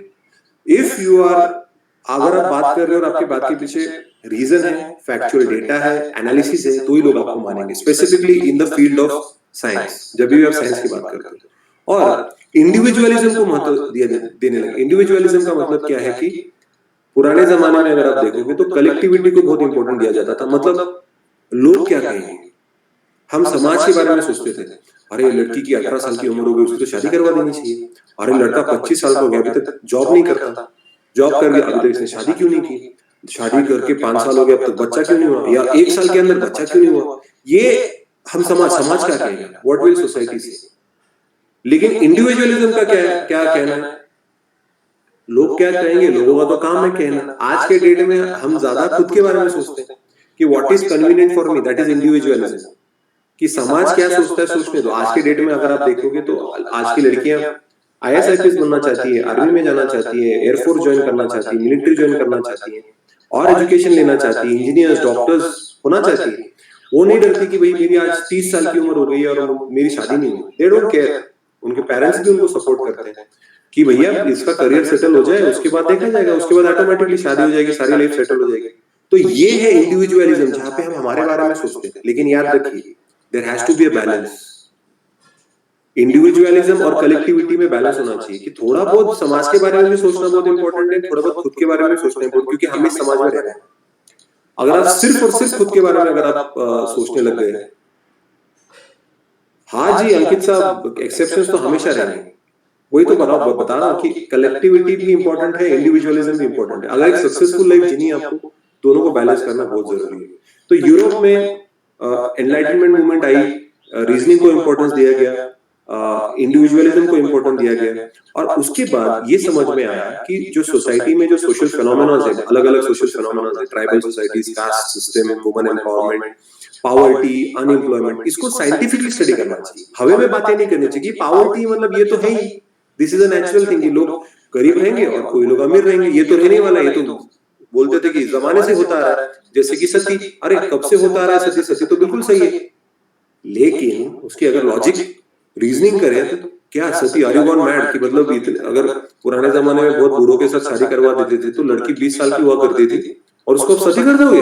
if you are, अगर आप बात कर रहे हो और आपकी बात के पीछे रीजन है, फैक्चुअल डेटा है, एनालिसिस है, तो ही लोग आपको मानेंगे, specifically in the field of science. जब भी आप साइंस की बात करते हो और इंडिविजुअलिज्म को महत्व देने लगे। इंडिविजुअलिज्म का मतलब क्या है कि पुराने जमाने में अगर आप देखोगे तो कलेक्टिविटी को बहुत इंपॉर्टेंट दिया जाता था। मतलब लोग क्या कहेंगे, हम समाज के बारे में सोचते थे, अरे लड़की की 18 साल की उम्र हो गई, उसको तो शादी करवा देनी चाहिए। अरे लड़का 25 साल का हो गया, अभी तक जॉब नहीं करता, जॉब कर गया, अभी तक इसने शादी क्यों नहीं की, शादी करके 5 साल हो गया, अब तक बच्चा क्यों नहीं हुआ, या 1 साल के अंदर बच्चा क्यों नहीं हुआ। ये हम समाज क्या कहेगा, व्हाट विल सोसाइटी से। लेकिन इंडिविजुअलिज्म का क्या कहना है, लोग क्या कहेंगे, लोगों का तो काम है कहना। आज के डेट में हम ज्यादा खुद के बारे में सोचते हैं कि what is convenient for me, that is individualism, कि समाज क्या सोचता है सोचने दो। आज के डेट में अगर आप देखोगे तो आज की लड़कियां IAS बनना चाहती है, आर्मी में जाना चाहती है, एयरफोर्स ज्वाइन करना चाहती है, मिलिट्री ज्वाइन करना चाहती है, और एजुकेशन लेना चाहती है, इंजीनियर्स डॉक्टर्स होना चाहती है। वो नहीं डरती कि भाई मेरी आज 30 साल की उम्र हो गई और मेरी शादी नहीं हुई। They don't care. उनके पेरेंट्स भी उनको सपोर्ट करते हैं कि भैया इसका करियर सेटल हो जाए, उसके बाद देखा जाएगा, उसके बाद ऑटोमेटिकली शादी हो जाएगी, सारी लाइफ सेटल हो जाएगी। तो ये है इंडिविजुअलिज्म, जहां पे हम हमारे बारे में सोचते हैं। लेकिन याद रखिए, there has to be a balance. Individualism और कलेक्टिविटी में बैलेंस होना चाहिए कि थोड़ा बहुत समाज के बारे में भी सोचना बहुत इंपॉर्टेंट है, थोड़ा बहुत खुद के बारे में सोचना इंपॉर्टेंट, क्योंकि हम इस समाज में रह रहे हैं। अगर आप सिर्फ और सिर्फ खुद के बारे में अगर आप सोचने लग गए, हाँ जी अंकित साहब, एक्सेप्शंस तो हमेशा रहेंगे, वही तो बता रहा हूँ कि कलेक्टिविटी भी इंपॉर्टेंट है, इंडिविजुअलिज्म भी इंपॉर्टेंट है। अगर एक सक्सेसफुल लाइफ जीनी है आपको, दोनों को बैलेंस करना बहुत जरूरी है। तो यूरोप में एनलाइटनमेंट मूवमेंट आई, रीजनिंग को इंपॉर्टेंस दिया गया, इंडिविजुअलिज्म को इंपॉर्टेंस दिया गया, और उसके बाद ये समझ में आया कि जो सोसाइटी में जो सोशल फेनोमेनॉन्स है, अलग अलग सोशल फेनोमेनॉन्स है, tribal societies, caste system, women empowerment, poverty, unemployment, इसको साइंटिफिकली स्टडी करना चाहिए। हवे में बातें नहीं करनी चाहिए। पावर्टी मतलब ये तो है ही, this is a natural thing कि लोग गरीब रहेंगे और कोई लोग अमीर रहेंगे, ये तो रहने वाला है। ये तो बोलते थे कि जमाने से होता आ रहा है, जैसे कि सती, अरे कब से होता आ रहा है सती, सती तो बिल्कुल सही है, लेकिन उसकी अगर लॉजिक रीजनिंग करें तो क्या सती, आर यू गॉन मैड? कि मतलब इतने, अगर पुराने जमाने में बहुत बूढ़ों के साथ शादी करवा देते थे तो लड़की 20 साल की हुआ करती थी और उसको अब सती कर दोगे?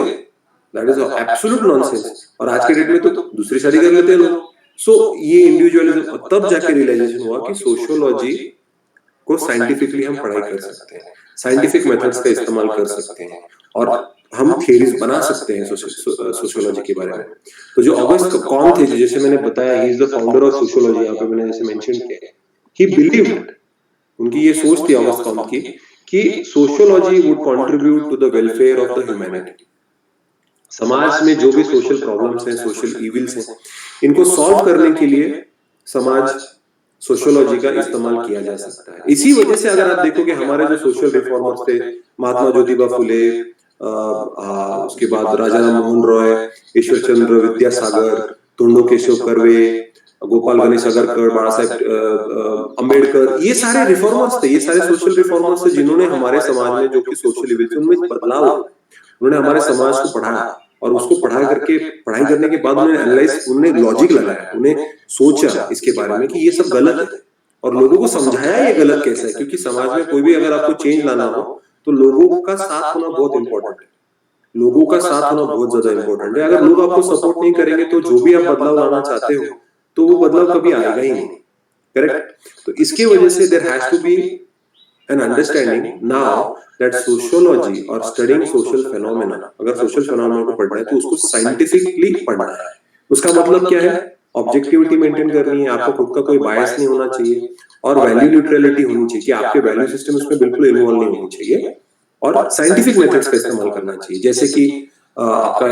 That is absolute nonsense. और आज के डेट में तो दूसरी शादी कर लेते हैं लोग। सो ये इंडिविजुअलिज्म, तब जाके रियलाइजेशन हुआ कि सोशियोलॉजी को साइंटिफिकली हम पढ़ाई कर सकते हैं, साइंटिफिक मेथड्स का इस्तेमाल कर सकते हैं, और हम थियरीज बना सकते हैं सोशियोलॉजी के बारे में। तो जो ऑगस्ट कॉम थे, जैसे मैंने बताया, he is the founder of sociology, यहाँ पे मैंने जैसे मेंशन किया, ही बिलीव्ड, उनकी ये सोच थी ऑगस्ट कॉम की, कि sociology would contribute to the welfare of the humanity. समाज में जो भी सोशल प्रॉब्लम्स हैं, सोशल इविल्स हैं, इनको सॉल्व करने के लिए समाज सोशियोलॉजी का इस्तेमाल किया जा सकता है। इसी वजह से अगर आप देखोगे हमारे जो सोशल रिफॉर्मर्स थे, महात्मा ज्योतिबा फुले, उसके बाद राजा राम मोहन रॉय, ईश्वर चंद्र विद्यासागर, तुंडो केशव कर्वे, गोपाल गणेश अगरकर, बाबा साहेब अम्बेडकर, ये सारे रिफॉर्मर्स थे, ये सारे सोशल रिफॉर्मर्स थे जिन्होंने हमारे समाज में जो कि सोशल इविल्स, उनमें बदलाव, उन्होंने हमारे समाज को पढ़ाया, और उसको पढ़ाई करने के बाद उन्होंने एनालाइज, उन्होंने लॉजिक लगाया, उन्हें सोचा इसके बारे में कि ये सब गलत है, और लोगों को समझाया ये गलत कैसे है। क्योंकि समाज में कोई भी अगर आपको चेंज लाना हो तो लोगों का साथ होना बहुत इंपॉर्टेंट है, लोगों का साथ होना बहुत ज्यादा इंपॉर्टेंट है। अगर लोग आपको सपोर्ट नहीं करेंगे तो जो भी आप बदलाव लाना चाहते हो तो वो बदलाव कभी आएगा ही नहीं। करेक्ट? तो इसकी वजह से there has to be an understanding now that sociology or studying social phenomena, अगर social phenomena को पढ़ना है तो उसको scientifically पढ़ना है। उसका मतलब क्या है? ऑब्जेक्टिविटी मेंटेन करनी है, आपको खुद का कोई बायस नहीं होना चाहिए, और वैल्यू न्यूट्रलिटी होनी चाहिए कि आपके वैल्यू सिस्टम उसमें बिल्कुल इन्वॉल्व नहीं होनी चाहिए, और साइंटिफिक मेथड्स का इस्तेमाल करना चाहिए। जैसे कि आपका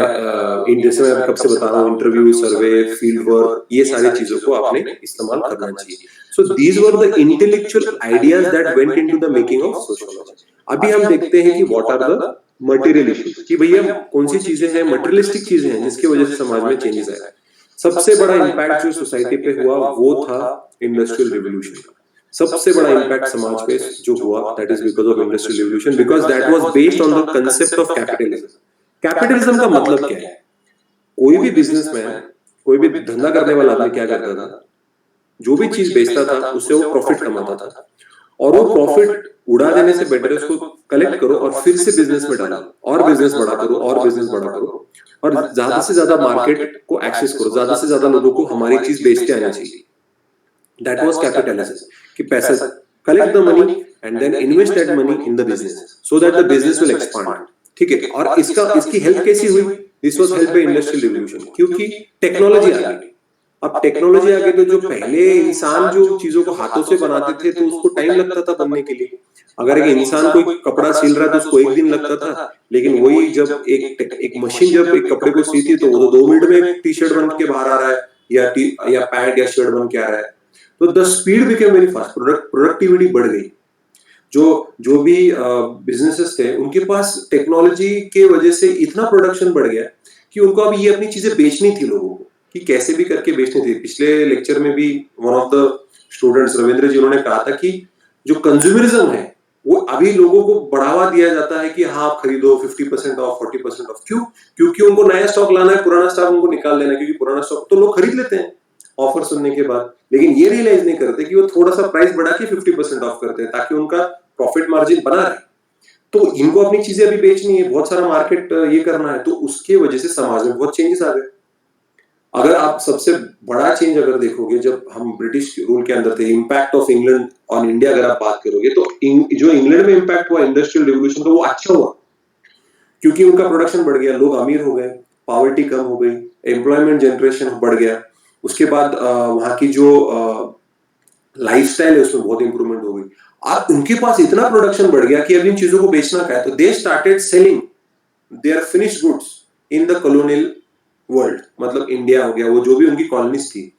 जैसे मैं कब से बता रहा हूँ, इंटरव्यू, सर्वे, फील्ड वर्क, ये सारी चीजों को आपने इस्तेमाल करना चाहिए। So these were the intellectual ideas that went into the making of sociology. अभी हम देखते हैं कि what are the material issues, कि भैया कौन सी चीजें हैं, मटेरियलिस्टिक चीजें हैं जिसकी वजह से समाज में चेंजेस आए। सबसे बड़ा इम्पैक्ट जो सोसाइटी पे हुआ वो था इंडस्ट्रियल रिवॉल्यूशन का। सबसे बड़ा इम्पैक्ट समाज पे जो हुआ, that is because of industrial revolution, because that was based on the concept of capitalism. Capitalism का मतलब क्या है? कोई भी बिजनेसमैन, कोई भी धंधा करने वाला आदमी क्या करता था? जो भी चीज बेचता था उससे वो प्रॉफिट कमाता था, और वो प्रॉफिट उड़ा देने से बेटर है उसको कलेक्ट करो और फिर से बिजनेस में डालो, और बिजनेस बड़ा करो, और बिजनेस बड़ा करो, और ज्यादा से ज्यादा मार्केट को एक्सेस करो, ज्यादा से ज्यादा लोगों को हमारी चीज बेचते आना चाहिए। दैट वाज कैपिटलिज्म, कि पैसा collect the money and then invest that money in the business so that the business will expand. ठीक है? और इसकी हेल्प कैसी हुई? This was help by industrial revolution, क्योंकि टेक्नोलॉजी आ गई। अब टेक्नोलॉजी आ गई तो जो पहले इंसान जो चीजों को हाथों से बनाते थे तो उसको टाइम लगता था बनने के लिए। अगर एक इंसान कोई कपड़ा सिल रहा है तो उसको 1 दिन लगता था, लेकिन वही जब एक मशीन जब एक कपड़े को सीती है तो वो 2 मिनट में एक टी शर्ट बन के बाहर आ रहा है, या पैंट या शर्ट बन के आ रहा है। तो the speed became very fast, productivity बढ़ गई। जो भी बिजनेसेस थे उनके पास टेक्नोलॉजी के वजह से इतना प्रोडक्शन बढ़ गया कि उनको अब ये अपनी चीजें बेचनी थी लोगों को, कि कैसे भी करके बेचनी थी। पिछले लेक्चर में भी one of the students Ravindra ji, उन्होंने कहा था कि जो कंज्यूमरिज्म है वो अभी लोगों को बढ़ावा दिया जाता है कि हाँ आप खरीदो 50% ऑफ, 40% ऑफ। क्यों? क्योंकि उनको नया स्टॉक लाना है, पुराना स्टॉक उनको निकाल देना है, क्योंकि पुराना स्टॉक तो लोग खरीद लेते हैं ऑफर सुनने के बाद, लेकिन ये रियलाइज नहीं करते कि वो थोड़ा सा प्राइस बढ़ा के 50% ऑफ करते हैं ताकि उनका प्रॉफिट मार्जिन बना रहे। तो इनको अपनी चीजें अभी बेचनी है, बहुत सारा मार्केट ये करना है, तो उसके वजह से समाज में बहुत चेंजेस आ गए। अगर आप सबसे बड़ा चेंज अगर देखोगे, जब हम ब्रिटिश रूल के अंदर थे, impact of England on India अगर आप बात करोगे, तो जो इंग्लैंड में इम्पैक्ट हुआ इंडस्ट्रियल रिवॉल्यूशन का, वो अच्छा हुआ, क्योंकि उनका प्रोडक्शन बढ़ गया, लोग अमीर हो गए, पॉवर्टी कम हो गई, एम्प्लॉयमेंट जनरेशन बढ़ गया। उसके बाद वहां की जो लाइफस्टाइल है उसमें बहुत इंप्रूवमेंट हो गई। अब उनके पास इतना प्रोडक्शन बढ़ गया कि अब इन चीजों को बेचना क्या है, तो they started selling their finished goods in the colonial world, मतलब इंडिया हो गया, वो जो भी उनकी कॉलोनीज थी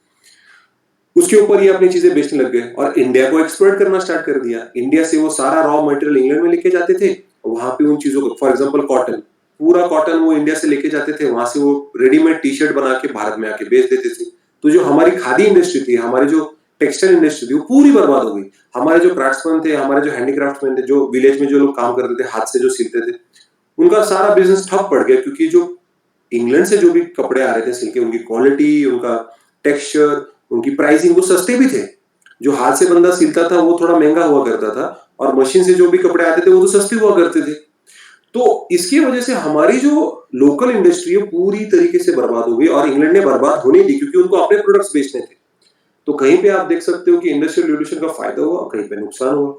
उसके ऊपर ये अपनी चीजें बेचने लग गए और इंडिया को एक्सपोर्ट करना स्टार्ट कर दिया। इंडिया से वो सारा रॉ मटेरियल इंग्लैंड में लेके जाते थे, वहां पे उन चीजों को, फॉर एग्जांपल कॉटन, पूरा कॉटन वो इंडिया से लेके जाते थे, वहां से वो रेडीमेड टी शर्ट बना के भारत में आके बेच देते थे। तो जो हमारी खादी इंडस्ट्री थी, हमारी जो टेक्सटाइल इंडस्ट्री थी, वो पूरी बर्बाद हो गई। हमारे जो क्राफ्ट्समैन थे, हमारे जो हैंडीक्राफ्टमैन थे, जो विलेज में जो लोग काम करते थे, हाथ से जो सिलते थे, उनका सारा बिजनेस ठप पड़ गया, क्योंकि जो इंग्लैंड से जो भी कपड़े आ रहे थे सिल्के, उनकी क्वालिटी, उनका टेक्सचर, उनकी प्राइसिंग, वो सस्ते भी थे। जो हाथ से बंदा सिलता था वो थोड़ा महंगा हुआ करता था, और मशीन से जो भी कपड़े आते थे वो तो सस्ते हुआ करते थे। तो इसकी वजह से हमारी जो लोकल इंडस्ट्री है पूरी तरीके से बर्बाद हो गई, और इंग्लैंड ने बर्बाद होने दी, क्योंकि उनको अपने प्रोडक्ट्स बेचने थे। तो कहीं पे आप देख सकते हो कि इंडस्ट्रियल रिवॉल्यूशन का फायदा हुआ, कहीं पे नुकसान हुआ।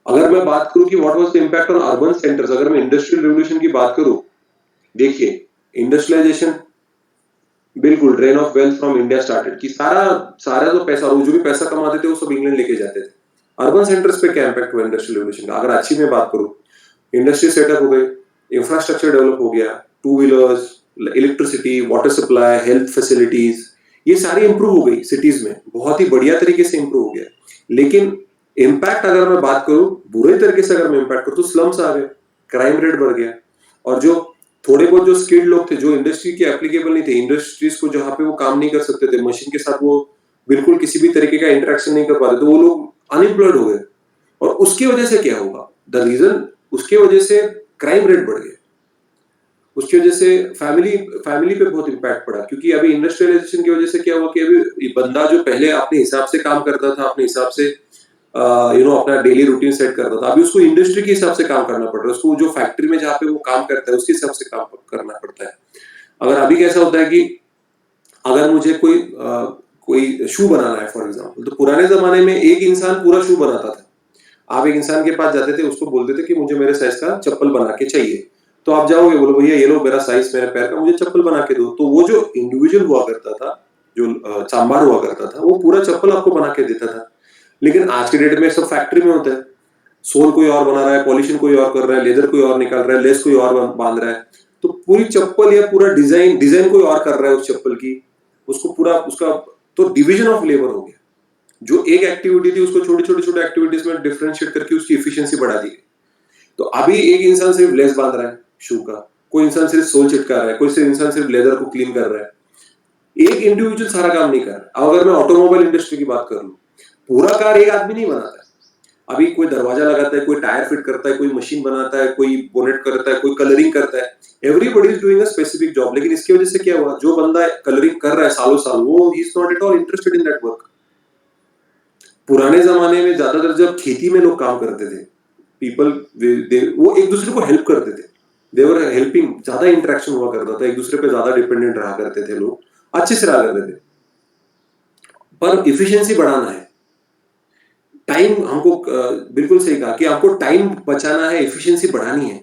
अगर मैं बात करूं कि what was the impact on urban centres, अगर मैं इंडस्ट्रियल रिवॉल्यूशन की बात करूं, देखिए इंडस्ट्रियलाइजेशन, बिल्कुल drain of wealth from India started, कि सारा सारा जो पैसा, वो जो भी पैसा कमाते थे वो सब इंग्लैंड लेके जाते थे। अर्बन सेंटर्स पे क्या इंपैक्ट हुआ इंडस्ट्रियल रिवॉल्यूशन का, अगर अच्छी में बात करूं, इंडस्ट्री सेटअप हो गई, इंफ्रास्ट्रक्चर डेवलप हो गया, two wheelers, electricity, water supply, health facilities, ये सारी इंप्रूव हो गई सिटीज में, बहुत ही बढ़िया तरीके से इंप्रूव हो गया। लेकिन इम्पैक्ट अगर मैं बात करूं, बुरे तरीके से अगर मैं इम्पैक्ट करूं, तो स्लम्स आ गए, क्राइम रेट बढ़ गया, और जो थोड़े बहुत जो स्किल्ड लोग थे, जो इंडस्ट्री के एप्लीकेबल नहीं थे, इंडस्ट्रीज को जहां पे वो काम नहीं कर सकते थे, मशीन के साथ वो बिल्कुल किसी भी तरीके का इंटरेक्शन नहीं कर पाते, तो वो लोग अनएम्प्लॉयड हो गए। और उसकी वजह से क्या होगा, द रीजन, उसके वजह से क्राइम रेट बढ़ गया, उसकी वजह से फैमिली फैमिली पे बहुत इम्पैक्ट पड़ा, क्योंकि अभी इंडस्ट्रियलाइजेशन की वजह से क्या हुआ कि अभी बंदा जो पहले अपने हिसाब से काम करता था, अपने हिसाब से अपना डेली रूटीन सेट करता था, अभी उसको इंडस्ट्री के हिसाब से काम करना पड़ रहा है, उसको जो फैक्ट्री में जहाँ पे वो काम करता है उसके हिसाब से काम करना पड़ता है। अगर अभी कैसा होता है कि अगर मुझे कोई शू बनाना है फॉर एग्जाम्पल, तो पुराने जमाने में एक इंसान पूरा शू बनाता था। आप एक इंसान के पास जाते थे, उसको बोलते थे कि मुझे मेरे साइज का चप्पल बना के चाहिए, तो आप जाओगे, बोलो भैया ये लो मेरा साइज, मेरे पैर का, मुझे चप्पल बना के दो। तो वो जो इंडिविजुअल हुआ करता था, जो चांबार हुआ करता था, वो पूरा चप्पल आपको बना के देता था। लेकिन आज के डेट में सब फैक्ट्री में होता है, सोल कोई और बना रहा है, पॉलिशिंग कोई और कर रहा है, लेदर कोई और निकाल रहा है, लेस कोई और बांध रहा है, तो पूरी चप्पल या पूरा डिजाइन डिजाइन कोई और कर रहा है उस चप्पल की, उसको पूरा उसका, तो डिवीजन ऑफ लेबर हो गया। जो एक एक्टिविटी थी उसको छोटी छोटी छोटी एक्टिविटीज में डिफरेंशिएट करके उसकी एफिशिएंसी बढ़ा दी। तो अभी एक इंसान सिर्फ लेस बांध रहा है शू का, कोई इंसान सिर्फ सोल चिटका रहा है, कोई सिर्फ इंसान सिर्फ लेदर को क्लीन कर रहा है, एक इंडिविजुअल सारा काम नहीं कर रहा। अगर मैं ऑटोमोबाइल इंडस्ट्री की बात कर लूं, पूरा कार एक आदमी नहीं बनाता है। अभी कोई दरवाजा लगाता है, कोई टायर फिट करता है, कोई मशीन बनाता है, कोई बोनेट करता है, कोई कलरिंग करता है, everybody is doing a specific job. लेकिन इसकी वजह से क्या हुआ, जो बंदा कलरिंग कर रहा है सालों साल, वो he is not at all interested in that work. पुराने जमाने में ज्यादातर जब खेती में लोग काम करते थे, पीपल वो एक दूसरे को हेल्प करते थे, देवर हेल्पिंग, ज्यादा इंटरेक्शन हुआ करता था, एक दूसरे पे ज्यादा डिपेंडेंट रहा करते थे लोग, अच्छे से रहा करते थे। पर इफिशियंसी बढ़ाना है, टाइम हमको, बिल्कुल सही कहा कि आपको टाइम बचाना है, एफिशिएंसी बढ़ानी है।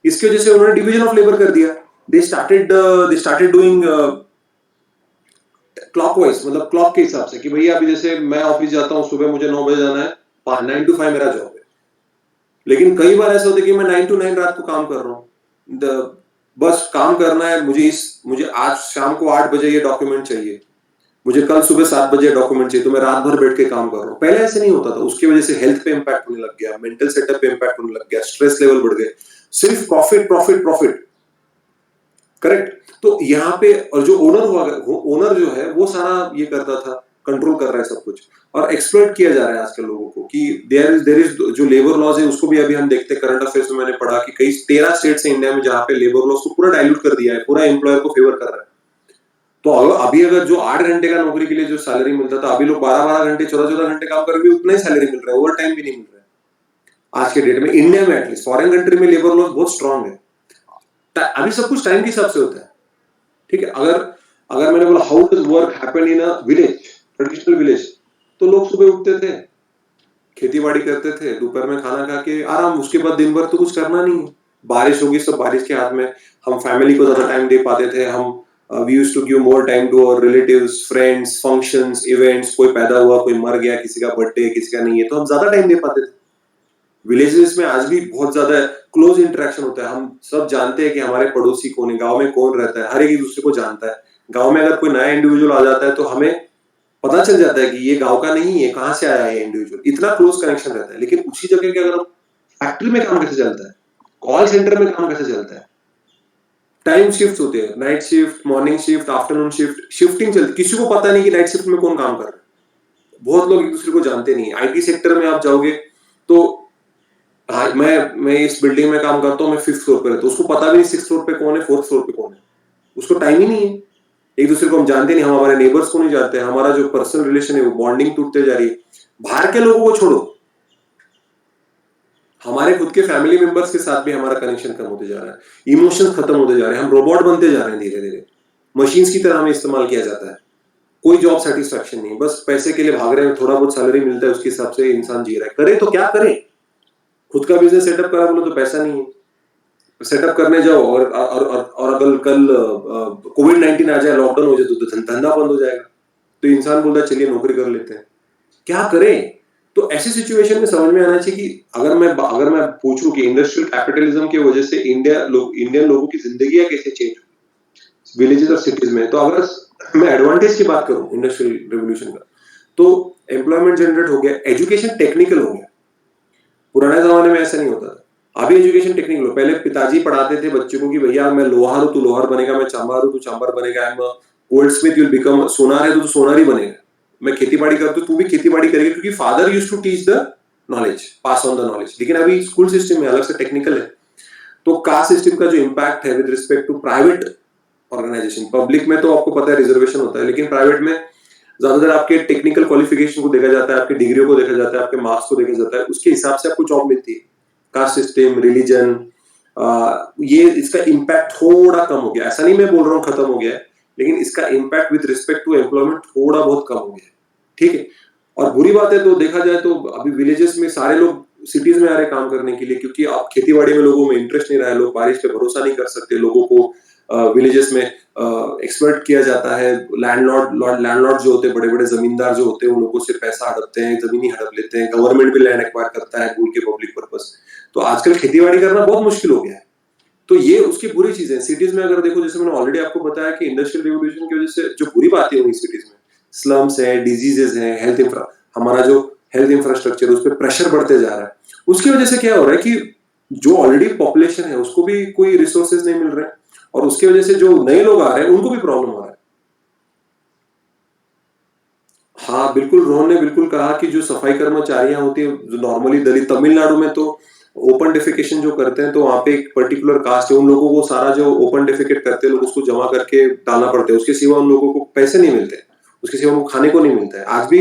इसकी वजह से उन्होंने डिवीजन ऑफ लेबर कर दिया। दे स्टार्टेड डूइंग क्लॉकवाइज, मतलब क्लॉक के हिसाब से, कि भैया अभी जैसे मैं ऑफिस जाता हूँ सुबह, मुझे 9 बजे जाना है, 9 to 5 मेरा जॉब है। लेकिन कई बार ऐसा होता है कि मैं 9 to 9 रात को काम कर रहा हूँ, बस काम करना है, मुझे आज शाम को 8 बजे ये डॉक्यूमेंट चाहिए, मुझे कल सुबह 7 बजे डॉक्यूमेंट चाहिए, तो मैं रात भर बैठ के काम कर रहा हूँ। पहले ऐसे नहीं होता था, उसकी वजह से हेल्थ पे इंपैक्ट होने लग गया, मेंटल सेटअप पे इंपैक्ट होने लग गया, स्ट्रेस लेवल बढ़ गए, सिर्फ प्रॉफिट प्रॉफिट प्रॉफिट, करेक्ट। तो यहाँ पे, और जो ओनर जो है वो सारा ये करता था, कंट्रोल कर रहा है सब कुछ, और एक्सप्लॉइट किया जा रहा है आजकल लोगों को, कि देयर इज जो लेबर लॉज है उसको भी अभी हम देखते हैं, करंट अफेयर्स में मैंने पढ़ा कि कई 13 स्टेट्स हैं इंडिया में जहाँ पे लेबर लॉज को पूरा डाइल्यूट कर दिया है, पूरा एम्प्लॉयर को फेवर कर रहा है। तो अभी अगर जो 8 घंटे का नौकरी के लिए जो सैलरी मिलता था, अभी लोग 12-12 घंटे, 14-14 घंटे काम करके उतना ही सैलरी मिल रहा है, ओवर टाइम भी नहीं मिल रहा है आज के डेट में, इंडिया में एटलीस्ट। फॉरेन कंट्री में लेबर लॉस बहुत स्ट्रांग है, अभी सब कुछ टाइम के हिसाब से होता है, ठीक है। अगर अगर मैंने बोला how does work happen in a village, traditional village, तो लोग सुबह उठते थे, खेती बाड़ी करते थे, दोपहर में खाना खा के आराम, उसके बाद दिन भर तो कुछ करना नहीं है, बारिश होगी सब बारिश के हाथ में, हम फैमिली को ज्यादा टाइम दे पाते थे, हम we used to give more time to our relatives, friends, functions, events, कोई पैदा हुआ, कोई मर गया, किसी का बर्थडे, किसी का नहीं है, तो हम ज्यादा टाइम दे पाते थे। विलेजेस में आज भी बहुत ज्यादा क्लोज इंटरेक्शन होता है, हम सब जानते हैं कि हमारे पड़ोसी कौन है, गांव में कौन रहता है, हर एक दूसरे को जानता है। गांव में अगर कोई नया इंडिविजुअल आ जाता है तो हमें पता चल जाता है कि ये गांव का नहीं है, कहाँ से आया है इंडिविजुअल, इतना क्लोज कनेक्शन रहता है। लेकिन उसी जगह के अगर फैक्ट्री में काम कैसे चलता है, कॉल सेंटर में काम कैसे चलता है, टाइम शिफ्ट होते हैं, night shift, morning shift, afternoon shift, shifting चलती, किसी को पता नहीं कि नाइट शिफ्ट में कौन काम कर रहा है। बहुत लोग एक दूसरे को जानते नहीं। आईटी सेक्टर में आप जाओगे तो हाँ, मैं इस बिल्डिंग में काम करता हूँ, मैं 5th फ्लोर पे रहता हूँ, उसको पता भी नहीं 6th फ्लोर पे कौन है, 4th फ्लोर पे कौन है, उसको टाइम ही नहीं है। एक दूसरे को हम जानते नहीं, हम हमारे नेबर्स को नहीं जानते, हमारा जो पर्सनल रिलेशन है वो बॉन्डिंग टूटते जा रही है। बाहर के लोगों को छोड़ो, हमारे खुद के फैमिली मेंबर्स के साथ भी हमारा कनेक्शन कम होते जा रहा है, इमोशंस खत्म होते जा रहे हैं, हम रोबोट बनते जा रहे हैं, धीरे धीरे मशीन्स की तरह हमें इस्तेमाल किया जाता है। कोई जॉब सेटिस्फेक्शन नहीं, बस पैसे के लिए भाग रहे हैं, थोड़ा बहुत सैलरी मिलता है उसके हिसाब से इंसान जी रहा है। करे तो क्या करे, खुद का बिजनेस सेटअप करा बोलो तो पैसा नहीं है, सेटअप करने जाओ और अगर कल कोविड-19 आ जाए, लॉकडाउन हो जाए तो धंधा बंद हो जाएगा, तो इंसान बोलता है चलिए नौकरी कर लेते हैं, क्या करें। तो ऐसी सिचुएशन में समझ में आना चाहिए कि अगर मैं पूछूं कि इंडस्ट्रियल कैपिटलिज्म की वजह से इंडियन लोगों की जिंदगी कैसे चेंज हुई विलेजेस और सिटीज में, तो अगर मैं एडवांटेज की बात करूं इंडस्ट्रियल रेवोल्यूशन का, तो एम्प्लॉयमेंट जनरेट हो गया, एजुकेशन टेक्निकल हो गया। पुराने जमाने में ऐसा नहीं होता था, अभी एजुकेशन टेक्निकल हो। पहले पिताजी पढ़ाते थे बच्चों को कि भैया मैं लोहार हूं, तू लोहार बनेगा, मैं चांबार हूं, तू चांबार बनेगा, I am goldsmith, you become सोनार है तो तू सोनार ही बनेगा, मैं खेती बाड़ी करता हूं, तू भी खेती बाड़ी करेगा, क्योंकि father used to teach the knowledge, pass on the knowledge. लेकिन अभी स्कूल सिस्टम में अलग से टेक्निकल है। तो कास्ट सिस्टम का जो इम्पैक्ट है with respect to private organisation, public में तो आपको पता है रिजर्वेशन होता है, लेकिन प्राइवेट में ज्यादातर आपके टेक्निकल क्वालिफिकेशन को देखा जाता है, आपकी डिग्रियों को देखा जाता है, आपके मार्क्स को देखा जाता है, उसके हिसाब से आपको जॉब मिलती है। कास्ट सिस्टम, रिलीजन, ये इसका इम्पैक्ट थोड़ा कम हो गया, ऐसा नहीं मैं बोल रहा हूँ खत्म हो गया है, लेकिन इसका impact with respect to employment थोड़ा बहुत कम हो गया है, ठीक है। और बुरी बात है तो देखा जाए तो अभी विलेजेस में सारे लोग सिटीज में आ रहे काम करने के लिए, क्योंकि अब खेती बाड़ी में लोगों में इंटरेस्ट नहीं रहा है, लोग बारिश पे भरोसा नहीं कर सकते, लोगों को विलेजेस में एक्सपर्ट किया जाता है, लैंडलॉर्ड जो होते हैं, बड़े बड़े जमींदार जो होते हैं, उन लोगों से पैसा हड़पते हैं, जमीनी हड़प लेते हैं, गवर्नमेंट भी लैंड एक्वायर करता है भूल के पब्लिक पर्पस। तो आजकल खेतीबाड़ी करना बहुत मुश्किल हो गया है। तो ये उसकी बुरी चीजें। सिटीज में अगर देखो, जैसे मैंने ऑलरेडी आपको बताया कि इंडस्ट्रियल रिवोल्यूशन की वजह से जो बुरी बातें हुई सिटीज में, स्लम्स है, डिजीजेस है, हमारा जो हेल्थ इंफ्रास्ट्रक्चर उस पर प्रेशर बढ़ते जा रहा है, उसकी वजह से क्या हो रहा है कि जो ऑलरेडी पॉपुलेशन है उसको भी कोई रिसोर्सेज नहीं मिल रहे हैं, और उसकी वजह से जो नए लोग आ रहे हैं उनको भी प्रॉब्लम हो रहा है। हाँ बिल्कुल, रोहन ने बिल्कुल कहा कि जो सफाई कर्मचारियां होती है, जो नॉर्मली दलित, तमिलनाडु में तो ओपन डेफिकेशन जो करते हैं, तो वहां पे एक पर्टिकुलर कास्ट है, उन लोगों को सारा जो ओपन डेफिकेट करते हैं लोग उसको जमा करके डालना पड़ता है, उसके सिवा उन लोगों को पैसे नहीं मिलते, उसके सिवा उनको खाने को नहीं मिलता है। आज भी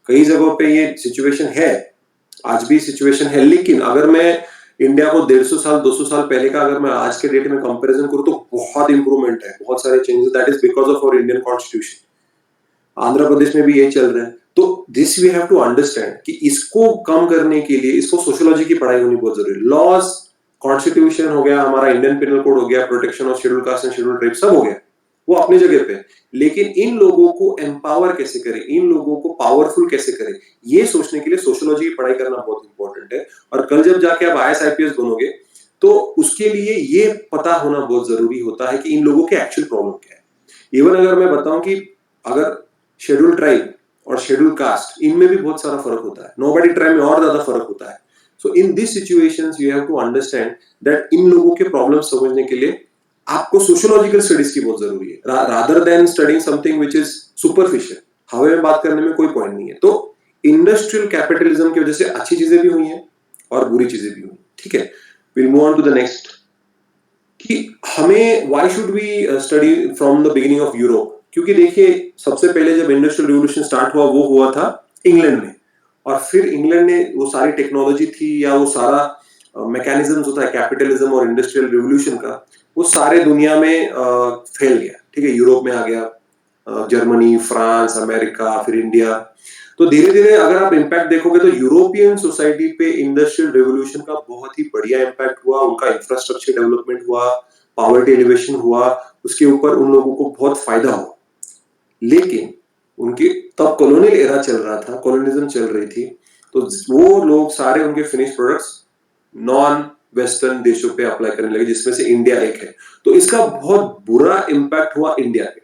कई जगहों पे ये सिचुएशन है, आज भी सिचुएशन है। लेकिन अगर मैं इंडिया को 150 साल 200 साल पहले का अगर मैं आज के डेट में कंपैरिजन करूं, तो बहुत इंप्रूवमेंट है, बहुत सारे changes, that is because of our Indian constitution. Andhra Pradesh में भी यही चल रहा है। तो this we have to understand कि इसको कम करने के लिए इसको सोशियोलॉजी की पढ़ाई होनी बहुत जरूरी है। लॉज, कॉन्स्टिट्यूशन हो गया, हमारा इंडियन पिनल कोड हो गया, protection of schedule caste and schedule tribe, सब हो गया, वो अपनी जगह पे। लेकिन इन लोगों को एम्पावर कैसे करें, इन लोगों को पावरफुल कैसे करें, ये सोचने के लिए सोशियोलॉजी की पढ़ाई करना बहुत इंपॉर्टेंट है। और कल जब जाके आप आईएएस आईपीएस बनोगे, तो उसके लिए ये पता होना बहुत जरूरी होता है कि इन लोगों के एक्चुअल प्रॉब्लम क्या है। इवन अगर मैं बताऊं कि अगर शेड्यूल ट्राइब और शेड्यूल कास्ट, इनमें भी बहुत सारा फर्क होता है, नोबडी ट्राइब में और ज्यादा फर्क होता है। So in this situations you have to understand that इन लोगों के प्रॉब्लम समझने के लिए आपको सोशियोलॉजिकल स्टडीज की बहुत जरूरी है, rather than studying something which is superficial. हवा में बात करने में कोई पॉइंट नहीं है। तो इंडस्ट्रियल कैपिटलिज्म की वजह से अच्छी चीजें भी हुई हैं और बुरी चीजें भी हुई, ठीक है। Will move on to the next, कि हमें why should we study from the beginning of Europe. क्योंकि देखिए, सबसे पहले जब इंडस्ट्रियल रिवॉल्यूशन स्टार्ट हुआ, वो हुआ था इंग्लैंड में, और फिर इंग्लैंड ने वो सारी टेक्नोलॉजी थी या वो सारा मैकेनिज्म होता है कैपिटलिज्म और इंडस्ट्रियल रिवॉल्यूशन का, वो सारे दुनिया में फैल गया, ठीक है। यूरोप में आ गया, जर्मनी, फ्रांस, अमेरिका, फिर इंडिया। तो धीरे धीरे अगर आप इम्पैक्ट देखोगे तो यूरोपियन सोसाइटी पे इंडस्ट्रियल रिवॉल्यूशन का बहुत ही बढ़िया इम्पैक्ट हुआ, उनका इंफ्रास्ट्रक्चर डेवलपमेंट हुआ, पॉवर्टी एलिवेशन हुआ, उसके ऊपर उन लोगों को बहुत फायदा हुआ। लेकिन उनकी तब कॉलोनियल एरा चल रहा था, कॉलोनिज्म चल रही थी, तो वो लोग सारे उनके फिनिश प्रोडक्ट्स नॉन वेस्टर्न देशों पे अप्लाई करने लगे, जिसमें से इंडिया एक है। तो इसका बहुत बुरा इम्पैक्ट हुआ इंडिया पे,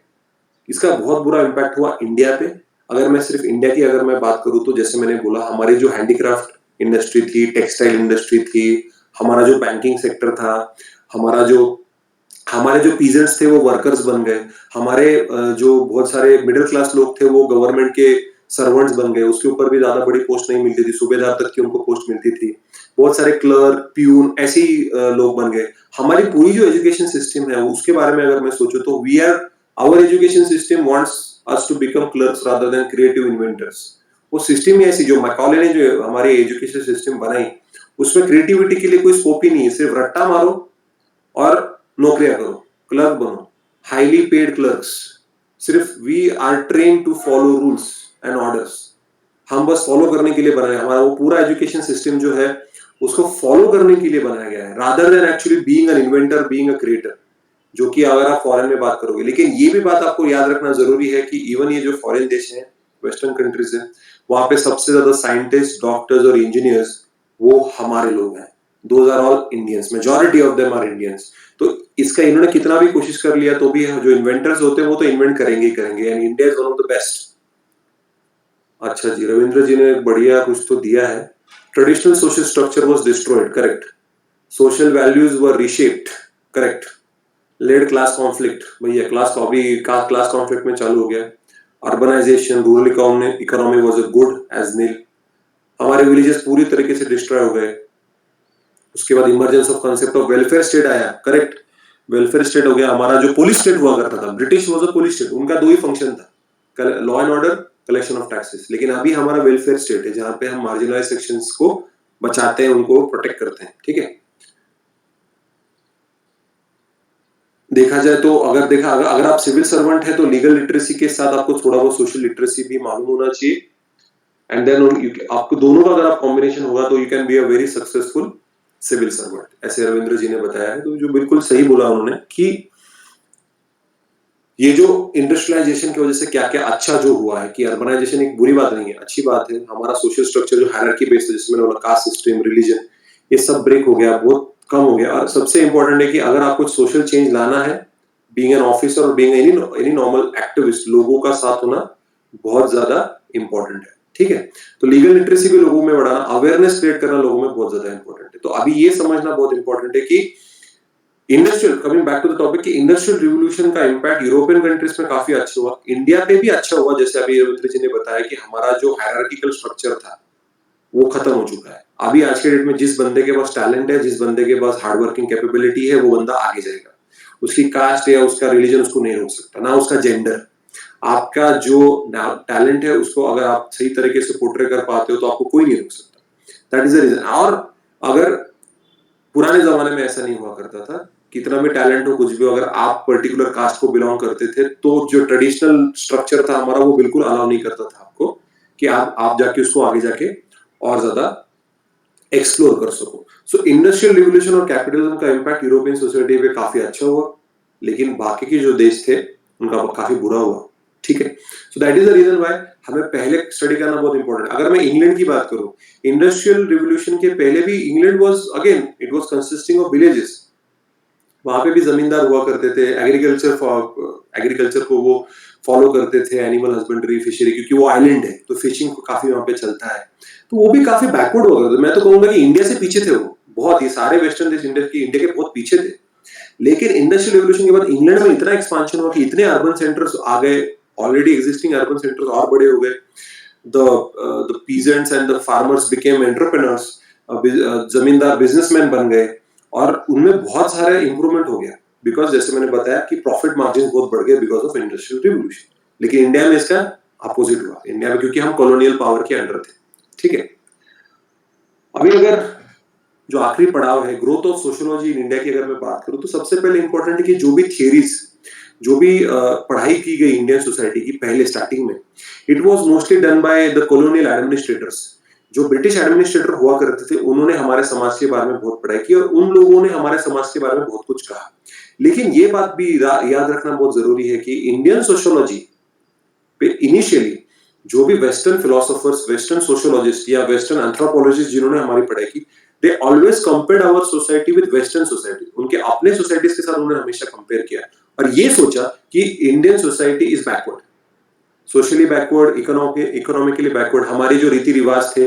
इसका बहुत बुरा इम्पैक्ट हुआ इंडिया पे। अगर मैं सिर्फ इंडिया की अगर मैं बात करूं तो जैसे मैंने बोला, हमारी जो हैंडीक्राफ्ट इंडस्ट्री थी, टेक्सटाइल इंडस्ट्री थी, हमारा जो बैंकिंग सेक्टर था, हमारे जो पीजेंट्स थे वो वर्कर्स बन गए, हमारे जो बहुत सारे मिडिल क्लास लोग थे वो गवर्नमेंट के सर्वेंट्स बन गए, उसके ऊपर भी ज्यादा बड़ी पोस्ट नहीं मिलती थी, सूबेदार तक की उनको पोस्ट मिलती थी। बहुत सारे क्लर्क, प्यून ऐसे ही लोग बन गए। हमारी पूरी जो एजुकेशन सिस्टम है उसके बारे में अगर मैं सोचूं तो we are our education system wants us to become clerks rather than creative inventors. वो सिस्टम ही ऐसी, जो मैकॉले ने जो हमारी एजुकेशन सिस्टम बनाई, उसमें क्रिएटिविटी के लिए कोई स्कोप ही नहीं है। सिर्फ रट्टा मारो और नौकरियां करो, क्लर्क बनो, हाईली पेड क्लर्क्स। सिर्फ we are train to follow rules and orders, हम बस फॉलो करने के लिए बनाए। हमारा वो पूरा एजुकेशन सिस्टम जो है उसको फॉलो करने के लिए बनाया गया है, rather than actually being an inventor, being a creator, जो कि अगर आप फॉरेन में बात करोगे। लेकिन ये भी बात आपको याद रखना जरूरी है कि इवन ये जो फॉरेन देश है, वेस्टर्न कंट्रीज है, वहां पे सबसे ज्यादा साइंटिस्ट, डॉक्टर्स और इंजीनियर्स वो हमारे लोग हैं। Those are all Indians, majority of them are Indians. तो इसका इन्होंने कितना भी कोशिश कर लिया तो भी जो इन्वेंटर्स होते हैं वो तो इन्वेंट करेंगे ही करेंगे, and India is one of the best. अच्छा जी, रविंद्र जी ने एक बढ़िया कुछ तो दिया है। Traditional social structure was destroyed, correct. Social values were reshaped, correct. Led class conflict, भैया क्लास कॉन्फ्लिक्ट में चालू हो गया। Urbanisation, rural economy was a good as nil. हमारे विलेजेस पूरी तरीके से डिस्ट्रॉय हो गए। उसके बाद emergence of concept of welfare state आया, करेक्ट। वेलफेयर स्टेट हो गया। हमारा जो पुलिस स्टेट हुआ करता था, British was a police state, उनका दो ही फंक्शन था, law and order, collection of taxes. लेकिन अभी हमारा वेलफेयर स्टेट है, जहां पे हम मार्जिनलाइज सेक्शंस को बचाते हैं, उनको प्रोटेक्ट करते हैं, ठीक है। देखा जाए तो अगर आप सिविल सर्वेंट है तो लीगल लिटरेसी के साथ आपको थोड़ा बहुत सोशल लिटरेसी भी मालूम होना चाहिए, एंड देन आपको दोनों का अगर आप कॉम्बिनेशन होगा तो you can be a very successful civil servant, ऐसे रविंद्र जी ने बताया है। तो जो बिल्कुल सही बोला उन्होंने कि ये जो इंडस्ट्रियलाइजेशन की वजह से क्या क्या अच्छा जो हुआ है, कि अर्बनाइजेशन एक बुरी बात नहीं है, अच्छी बात है। हमारा सोशल स्ट्रक्चर जो हायरार्की बेस्ड है, जिसमें बोला कास्ट सिस्टम, रिलीजन, ये सब ब्रेक हो गया, बहुत कम हो गया। और सबसे इंपॉर्टेंट है कि अगर आपको सोशल चेंज लाना है, बीइंग एन ऑफिसर और बीइंग एनी नॉर्मल एक्टिविस्ट, लोगों का साथ होना बहुत ज्यादा इंपॉर्टेंट है, ठीक है। तो लीगल लिटरेसी भी लोगों में बढ़ाना, अवेयरनेस क्रिएट करना लोगों में बहुत ज्यादा इंपॉर्टेंट है। तो अभी ये समझना बहुत इंपॉर्टेंट है कि industrial, coming back to the topic, कि इंडस्ट्रियल रिवॉल्यूशन का इंपैक्ट यूरोपियन कंट्रीज में काफी अच्छा हुआ, इंडिया पे भी अच्छा हुआ। जैसे अभी रविंद्र जी ने बताया कि हमारा जो हायरार्किकल स्ट्रक्चर था वो खत्म हो चुका है। अभी आज के डेट में जिस बंदे के पास टैलेंट है, जिस बंदे के पास हार्ड वर्किंग कैपेबिलिटी है, वो बंदा आगे जाएगा। उसकी कास्ट या उसका रिलीजन उसको नहीं रोक सकता, ना उसका जेंडर। आपका जो टैलेंट है उसको अगर आप सही तरीके से पोर्ट्रे कर पाते हो तो आपको कोई नहीं रोक सकता। That is the reason. और अगर पुराने जमाने में ऐसा नहीं हुआ करता था, कितना भी टैलेंट हो, कुछ भी, अगर आप पर्टिकुलर कास्ट को बिलोंग करते थे तो जो ट्रेडिशनल स्ट्रक्चर था हमारा वो बिल्कुल अलाउ नहीं करता था आपको कि आप जाके उसको आगे जाके और ज्यादा एक्सप्लोर कर सको। सो इंडस्ट्रियल रिवॉल्यूशन और कैपिटलिज्म का इंपैक्ट यूरोपियन सोसाइटी पे काफी अच्छा हुआ, लेकिन बाकी के जो देश थे उनका काफी बुरा हुआ, ठीक है। So that is the reason why हमें पहले स्टडी करना बहुत इंपॉर्टेंट है। अगर मैं इंग्लैंड की बात करूं, इंडस्ट्रियल रिवॉल्यूशन के पहले भी England was again it was consisting of villages. वहां पे भी जमींदार हुआ करते थे, एग्रीकल्चर को वो फॉलो करते थे, एनिमल हस्बेंड्री, फिशरी, क्योंकि वो आइलैंड है तो फिशिंग काफी वहां पे चलता है। तो वो भी काफी बैकवर्ड हुआ करते थे। मैं तो कहूंगा कि इंडिया से पीछे थे वो बहुत, ये सारे वेस्टर्न देश इंडिया के बहुत पीछे थे। लेकिन इंडस्ट्रियल रिवॉल्यूशन के बाद इंग्लैंड में इतना एक्सपांशन हुआ कि इतने अर्बन सेंटर्स आ गए, ऑलरेडी एग्जिस्टिंग अर्बन सेंटर्स और बड़े हो गए। The peasants and the farmers became entrepreneurs, जमींदार बिजनेसमैन बन गए, और उनमें बहुत सारा इंप्रूवमेंट हो गया। बिकॉज जैसे मैंने बताया कि प्रॉफिट मार्जिन बहुत बढ़ गए बिकॉज ऑफ इंडस्ट्रियल रिवॉल्यूशन। लेकिन इंडिया में इसका अपोजिट हुआ, इंडिया में, क्योंकि हम कॉलोनियल पावर के अंडर थे, ठीक है। अभी अगर जो आखिरी पड़ाव है, growth of sociology in India की अगर मैं बात करूं तो सबसे पहले इंपॉर्टेंट है कि जो भी थियरीज, जो भी पढ़ाई की गई इंडियन सोसाइटी की पहले स्टार्टिंग में, it was mostly done by the colonial administrators. जो ब्रिटिश एडमिनिस्ट्रेटर हुआ करते थे उन्होंने हमारे समाज के बारे में बहुत पढ़ाई की और उन लोगों ने हमारे समाज के बारे में बहुत कुछ कहा। लेकिन ये बात भी याद रखना बहुत जरूरी है कि इंडियन सोशियोलॉजी पे इनिशियली जो भी वेस्टर्न फिलोसोफर्स, वेस्टर्न सोशियोलॉजिस्ट या वेस्टर्न एंथ्रोपोलॉजिस्ट जिन्होंने हमारी पढ़ाई की, they always compared our society with western society. उनके अपने सोसाइटीज के साथ उन्होंने हमेशा कंपेयर किया और ये सोचा कि Indian society is backward, socially backward, economically backward. हमारे जो रीति रिवाज थे,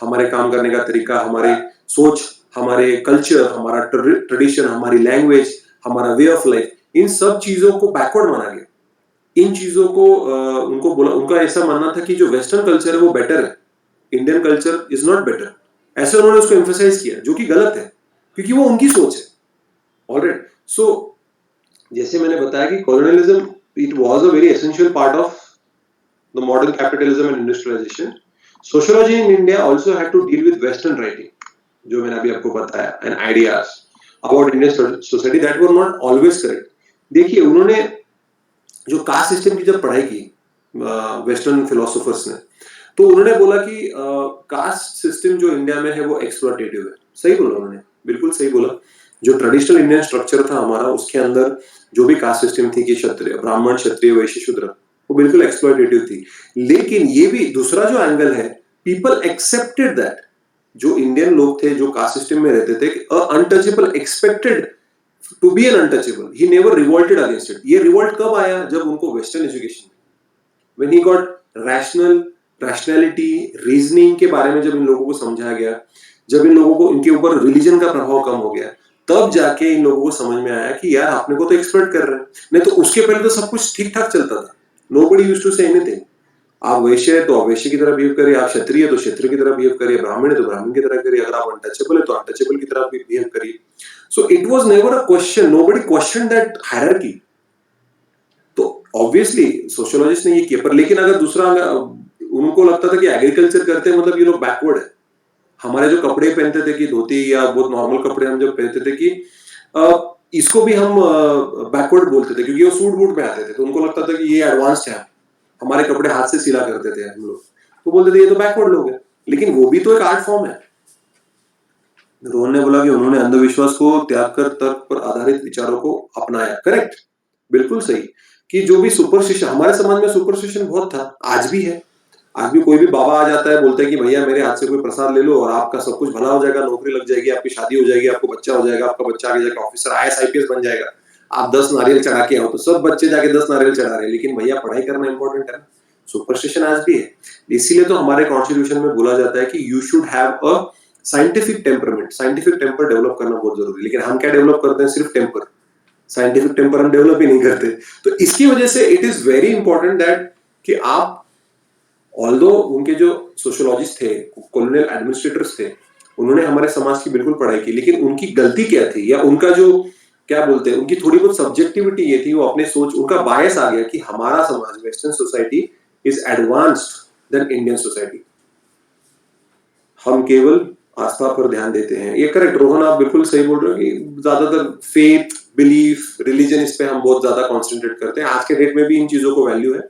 हमारे काम करने का तरीका, हमारे सोच, हमारे कल्चर, हमारा ट्रेडिशन, हमारी लैंग्वेज, हमारा वे ऑफ लाइफ, इन सब चीजों को बैकवर्ड माना गया। इन चीजों को उनको बोला, उनका ऐसा मानना था कि जो वेस्टर्न कल्चर है वो बेटर है, Indian culture is not better. ऐसे उन्होंने उसको एम्फसाइज किया, जो कि गलत है क्योंकि वो उनकी सोच है। ऑलराइट, सो जैसे मैंने बताया कि colonialism it was a very essential part of the modern capitalism and industrialisation. Sociology in India also had to deal with western writing, जो मैंने अभी आपको बताया, and ideas about Indian society that were not always correct. देखिए, उन्होंने जो caste system की जब पढ़ाई की वेस्टर्न फिलोसोफर्स ने, तो उन्होंने बोला कि कास्ट सिस्टम जो इंडिया में है वो एक्सप्लॉइटेटिव है। सही बोला उन्होंने, बिल्कुल सही बोला। जो ट्रेडिशनल इंडियन स्ट्रक्चर था हमारा, उसके अंदर जो भी कास्ट सिस्टम थी कि क्षत्रिय, ब्राह्मण, क्षत्रिय, वैश्य, शूद्र, वो बिल्कुल एक्सप्लॉइटेटिव थी। लेकिन ये भी दूसरा जो एंगल है, पीपल एक्सेप्टेड दैट, जो इंडियन लोग थे जो कास्ट सिस्टम में रहते थे, untouchable expected to be an untouchable, he never revolted against it. ये रिवोल्ट कब आया? जब उनको western education, when he got rationality, reasoning के बारे में जब इन लोगों को समझाया गया, जब इन लोगों को इनके ऊपर रिलीजन का प्रभाव कम हो गया, तब जाके इन लोगों को समझ में आया कि यार अपने को तो एक्सप्लॉइट कर रहे हैं। नहीं तो उसके पहले तो सब कुछ ठीक ठाक चलता था, nobody used to say anything. आप वैश्य है तो आप वैश्य की तरह बिहेव करिए, आप क्षत्रिय है तो क्षत्रिय की तरह बिहेव करिए, ब्राह्मण है तो ब्राह्मण की तरह करिए, अगर आप अनटचेबल है तो अनटचेबल की तरह बिहेव करिए। So it was never a question, nobody question that hierarchy. तो ऑब्वियसली सोशियोलॉजिस्ट ने ये किया, पर लेकिन अगर दूसरा, उनको लगता था कि एग्रीकल्चर करते हैं मतलब ये लोग बैकवर्ड है। हमारे जो कपड़े पहनते थे कि धोती या बहुत नॉर्मल कपड़े हम जब पहनते थे कि इसको भी हम बैकवर्ड बोलते थे क्योंकि वो सूट बूट में आते थे, तो उनको लगता था कि ये एडवांस्ड है। हमारे कपड़े हाथ से सिला करते थे हम लोग, तो बोलते थे ये तो बैकवर्ड लोग हैं। लेकिन वो भी तो एक आर्ट फॉर्म है। रोहन ने बोला कि उन्होंने अंधविश्वास को त्याग कर तर्क पर आधारित विचारों को अपनाया। करेक्ट, बिल्कुल सही। कि जो भी सुपरस्टिशन, हमारे समाज में सुपरस्टिशन बहुत था, आज भी है। आज भी कोई भी बाबा आ जाता है, बोलता है कि भैया मेरे हाथ से कोई प्रसाद ले लो और आपका सब कुछ भला हो जाएगा, नौकरी लग जाएगी, आपकी शादी हो जाएगी, आपको बच्चा हो जाएगा, आपका बच्चा आगे जाकर ऑफिसर, आईएएस आईपीएस बन जाएगा। आप 10 नारियल चढ़ा के आओ, तो सब बच्चे जाके 10 नारियल चढ़ा रहे हैं, लेकिन भैया पढ़ाई करना इंपॉर्टेंट है। सुपरस्टिशन आज भी है। इसीलिए तो हमारे कॉन्स्टिट्यूशन में बोला जाता है कि you should have a scientific temperament. Scientific temper develop करना बहुत जरूरी है। लेकिन हम क्या डेवलप करते हैं? सिर्फ टेम्पर। साइंटिफिक टेम्पर हम डेवलप ही नहीं करते। तो इसकी वजह से it is very important that कि आप, ऑल्दो उनके जो सोशियोलॉजिस्ट थे, कॉलोनियल एडमिनिस्ट्रेटर्स थे, उन्होंने हमारे समाज की बिल्कुल पढ़ाई की, लेकिन उनकी गलती क्या थी, या उनका जो क्या बोलते हैं, उनकी थोड़ी बहुत सब्जेक्टिविटी ये थी, वो अपने सोच, उनका बायस आ गया कि हमारा समाज, western society is advanced than Indian society. हम केवल आस्था पर ध्यान देते हैं। ये करेक्ट रोहन, आप बिल्कुल सही बोल रहे हो कि ज्यादातर फेथ, बिलीफ, रिलीजन, इस पे हम बहुत ज्यादा कॉन्सेंट्रेट करते हैं। आज के डेट में भी इन चीजों को वैल्यू है,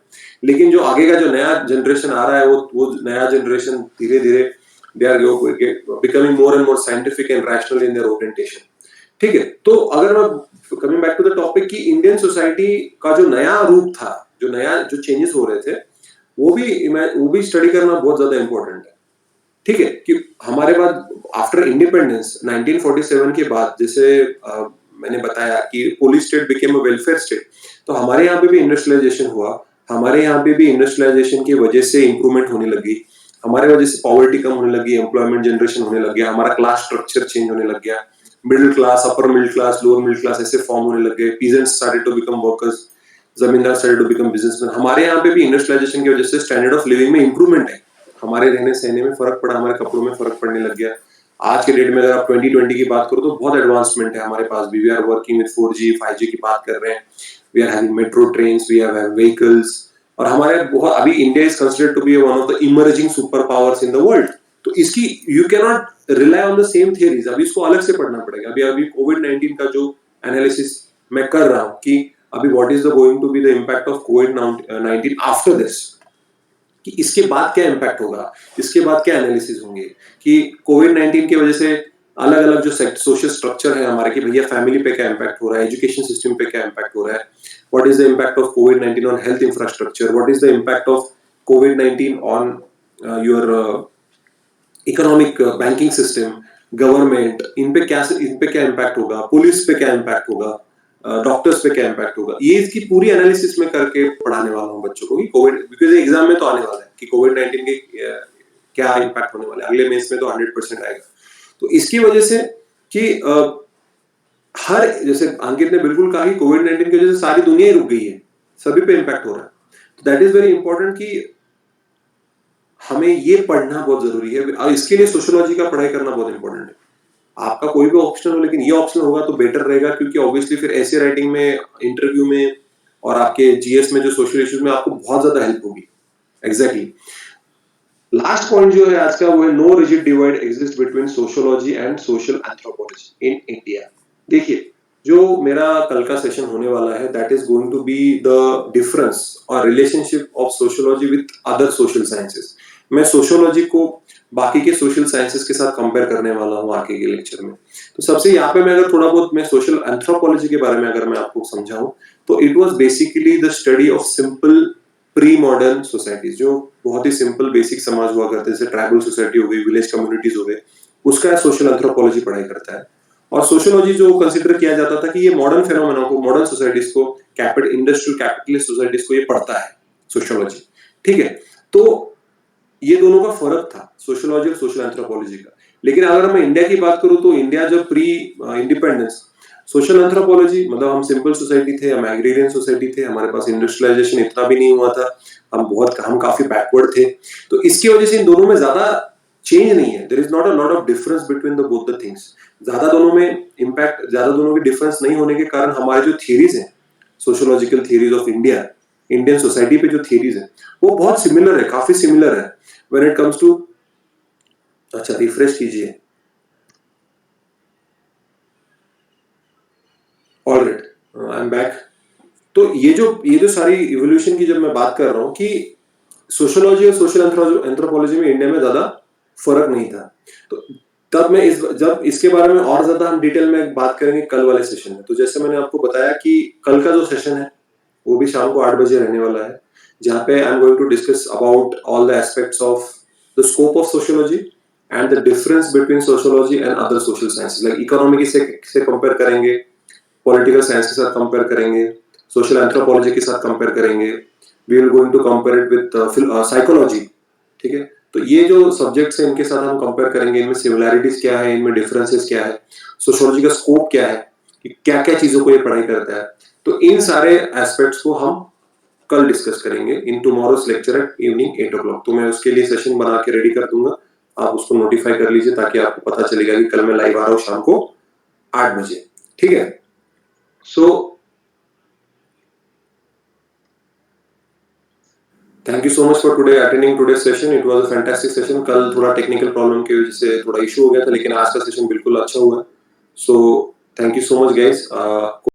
लेकिन जो आगे का जो नया जनरेशन आ रहा है, वो नया जनरेशन धीरे धीरे they are becoming more and more scientific and rational in their orientation. ठीक है, तो अगर मैं coming back to the topic कि इंडियन सोसाइटी का जो नया रूप था, जो चेंजेस हो रहे थे, वो भी स्टडी करना बहुत ज्यादा इंपॉर्टेंट है। ठीक है, कि हमारे बाद आफ्टर इंडिपेंडेंस 1947 के बाद, जैसे मैंने बताया कि police state became a welfare state, तो हमारे यहाँ पे भी इंडस्ट्रियलाइजेशन हुआ। हमारे यहाँ पे भी इंडस्ट्रियलाइजेशन की वजह से इंप्रूवमेंट होने लगी, हमारे वजह से पॉवर्टी कम होने लगी, एम्प्लॉयमेंट जनरेशन होने लग गया, हमारा क्लास स्ट्रक्चर चेंज होने लग गया, middle class, upper middle class, lower middle class ऐसे फॉर्म होने लग गए, peasants started to become workers, zamindar started to become businessman. हमारे यहाँ पे भी इंडस्ट्रियलाइजेशन की वजह से स्टैंडर्ड ऑफ लिविंग में इंप्रूवमेंट है, हमारे रहने सहने में फर्क पड़ा, हमारे कपड़ों में फर्क पड़ने लग गया। आज के डेट में अगर आप 2020 की बात करो तो बहुत एडवांसमेंट है हमारे पास भी। We are working with 4G 5G की बात कर रहे हैं, we are having metro trains, we have vehicles, और हमारे बहुत, अभी India is considered to be one of the emerging super powers in the world. तो इसकी you can not rely on the same theories, अभी इसको अलग से पढ़ना पड़ेगा। अभी कोविड-19 का जो एनालिसिस मैं कर रहा हूं कि अभी what is the going to be the impact of कोविड-19 आफ्टर दिस। कि इसके बाद क्या इम्पैक्ट होगा, इसके बाद क्या एनालिसिस होंगे कि कोविड-19 की वजह से अलग-अलग जो सोशल स्ट्रक्चर है हमारे कि भैया फैमिली पे क्या इम्पैक्ट हो रहा है, एजुकेशन सिस्टम पे क्या इम्पैक्ट हो रहा है, what is the impact of कोविड-19 on health infrastructure, what is the impact of कोविड-19 on your economic banking system, government, इन पे क्या इम्पैक्ट होगा, पुलिस पे क्या इम्पैक्ट होगा, डॉक्टर्स पे क्या इम्पैक्ट होगा, ये इसकी पूरी एनालिसिस में करके पढ़ाने वाला हूँ बच्चों को कि कोविड, बिकॉज एग्जाम में तो आने वाला है कि कोविड-19 के क्या इम्पैक्ट होने वाला है, अगले मेंस में तो 100% आएगा। तो इसकी वजह से कि हर, जैसे अंकित ने बिल्कुल कहा कि कोविड-19 की वजह से सारी दुनिया ही रुक गई है, सभी पे इम्पैक्ट हो रहा है, तो दैट इज वेरी इंपॉर्टेंट कि हमें ये पढ़ना बहुत जरूरी है और इसके लिए सोशियोलॉजी का पढ़ाई करना बहुत इंपॉर्टेंट है। आपका कोई भी ऑप्शन हो लेकिन ये ऑप्शन होगा तो बेटर रहेगा, क्योंकि ऑब्वियसली फिर ऐसे राइटिंग में, इंटरव्यू में और आपके जीएस में जो सोशल इश्यूज में आपको बहुत ज्यादा हेल्प होगी। एग्जैक्टली। लास्ट पॉइंट जो है आज का वो है no rigid divide exist between sociology and social anthropology in India. देखिए, जो मेरा कल का सेशन होने वाला है that is going to be the difference और relationship of sociology with other social sciences. मैं सोशियोलॉजी को बाकी के सोशल साइंसेस के साथ कंपेयर करने वाला हूँ आगे के लेक्चर में। तो सबसे यहाँ पे मैं अगर थोड़ा बहुत मैं सोशल एंथ्रोपोलॉजी के बारे में अगर मैं आपको समझाऊं तो it was basically the study of simple pre modern societies, जो बहुत ही सिंपल बेसिक समाज हुआ करते, जैसे ट्राइबल सोसाइटी हो गई, विलेज कम्युनिटीज हो गए, उसका सोशल एंथ्रोपोलॉजी पढ़ाई करता है। और सोशियोलॉजी जो कंसिडर किया जाता था कि ये मॉडर्न फेनोमेना को, मॉडर्न सोसाइटीज को, इंडस्ट्रियल कैपिटलिस्ट सोसाइटीज को ये पढ़ता है सोशियोलॉजी। ठीक है, तो ये दोनों का फर्क था, सोशियोलॉजी और सोशल एंथ्रोपोलॉजी का। लेकिन अगर मैं इंडिया की बात करूं तो इंडिया जब प्री इंडिपेंडेंस, सोशल एंथ्रोपोलॉजी मतलब हम सिंपल सोसाइटी थे, हम एग्रीरियन सोसाइटी थे, हमारे पास इंडस्ट्रियलाइजेशन इतना भी नहीं हुआ था, हम काफी बैकवर्ड थे। तो इसकी वजह से इन दोनों में ज्यादा चेंज नहीं है, there is not a lot of difference between the both the things. ज्यादा दोनों में इम्पैक्ट, ज्यादा दोनों में डिफरेंस नहीं होने के कारण हमारे जो थियरीज हैं, sociological theories of India, Indian society पे जो थियरीज है वो बहुत सिमिलर है, काफी सिमिलर है व्हेन इट कम्स टू। अच्छा, रिफ्रेश कीजिए। Alright, I am back. तो ये जो सारी इवोल्यूशन की जब मैं बात कर रहा हूँ कि सोशियोलॉजी और सोशल एंथ्रोपोलॉजी में इंडिया में ज्यादा फर्क नहीं था, तो तब मैं जब इसके बारे में और ज्यादा हम डिटेल में बात करेंगे कल वाले सेशन में। तो जैसे मैंने आपको बताया कि कल का जो सेशन है वो भी शाम को 8 बजे रहने वाला है, जहाँ पे I am going to discuss about all the aspects of the scope of sociology and the difference between sociology and other social sciences. Like economy से कंपेयर करेंगे, पॉलिटिकल साइंस के साथ कंपेयर करेंगे, सोशल एंथ्रोपोलॉजी के साथ compare करेंगे, we will going to compare it with psychology. ठीक है, तो ये जो सब्जेक्ट्स हैं इनके साथ हम कंपेयर करेंगे, इनमें सिमिलैरिटीज क्या है, इनमें डिफरेंसेस क्या है, सोशियोलॉजी का स्कोप क्या है, कि क्या क्या चीजों को ये पढ़ाई करता है। तो इन सारे एस्पेक्ट्स को हम कल डिस्कस करेंगे in tomorrow's lecture at evening 8 o'clock। तो मैं उसके लिए सेशन बना के रेडी कर दूंगा, आप उसको नोटिफाई कर लीजिए ताकि आपको पता चलेगा कि कल मैं लाइव आ रहा हूँ शाम को 8 बजे। ठीक है, so thank you so much for today attending today session. It was a fantastic session. कल थोड़ा टेक्निकल प्रॉब्लम की वजह से थोड़ा इशू हो गया था, लेकिन आज का सेशन बिल्कुल अच्छा हुआ। So thank you so much guys.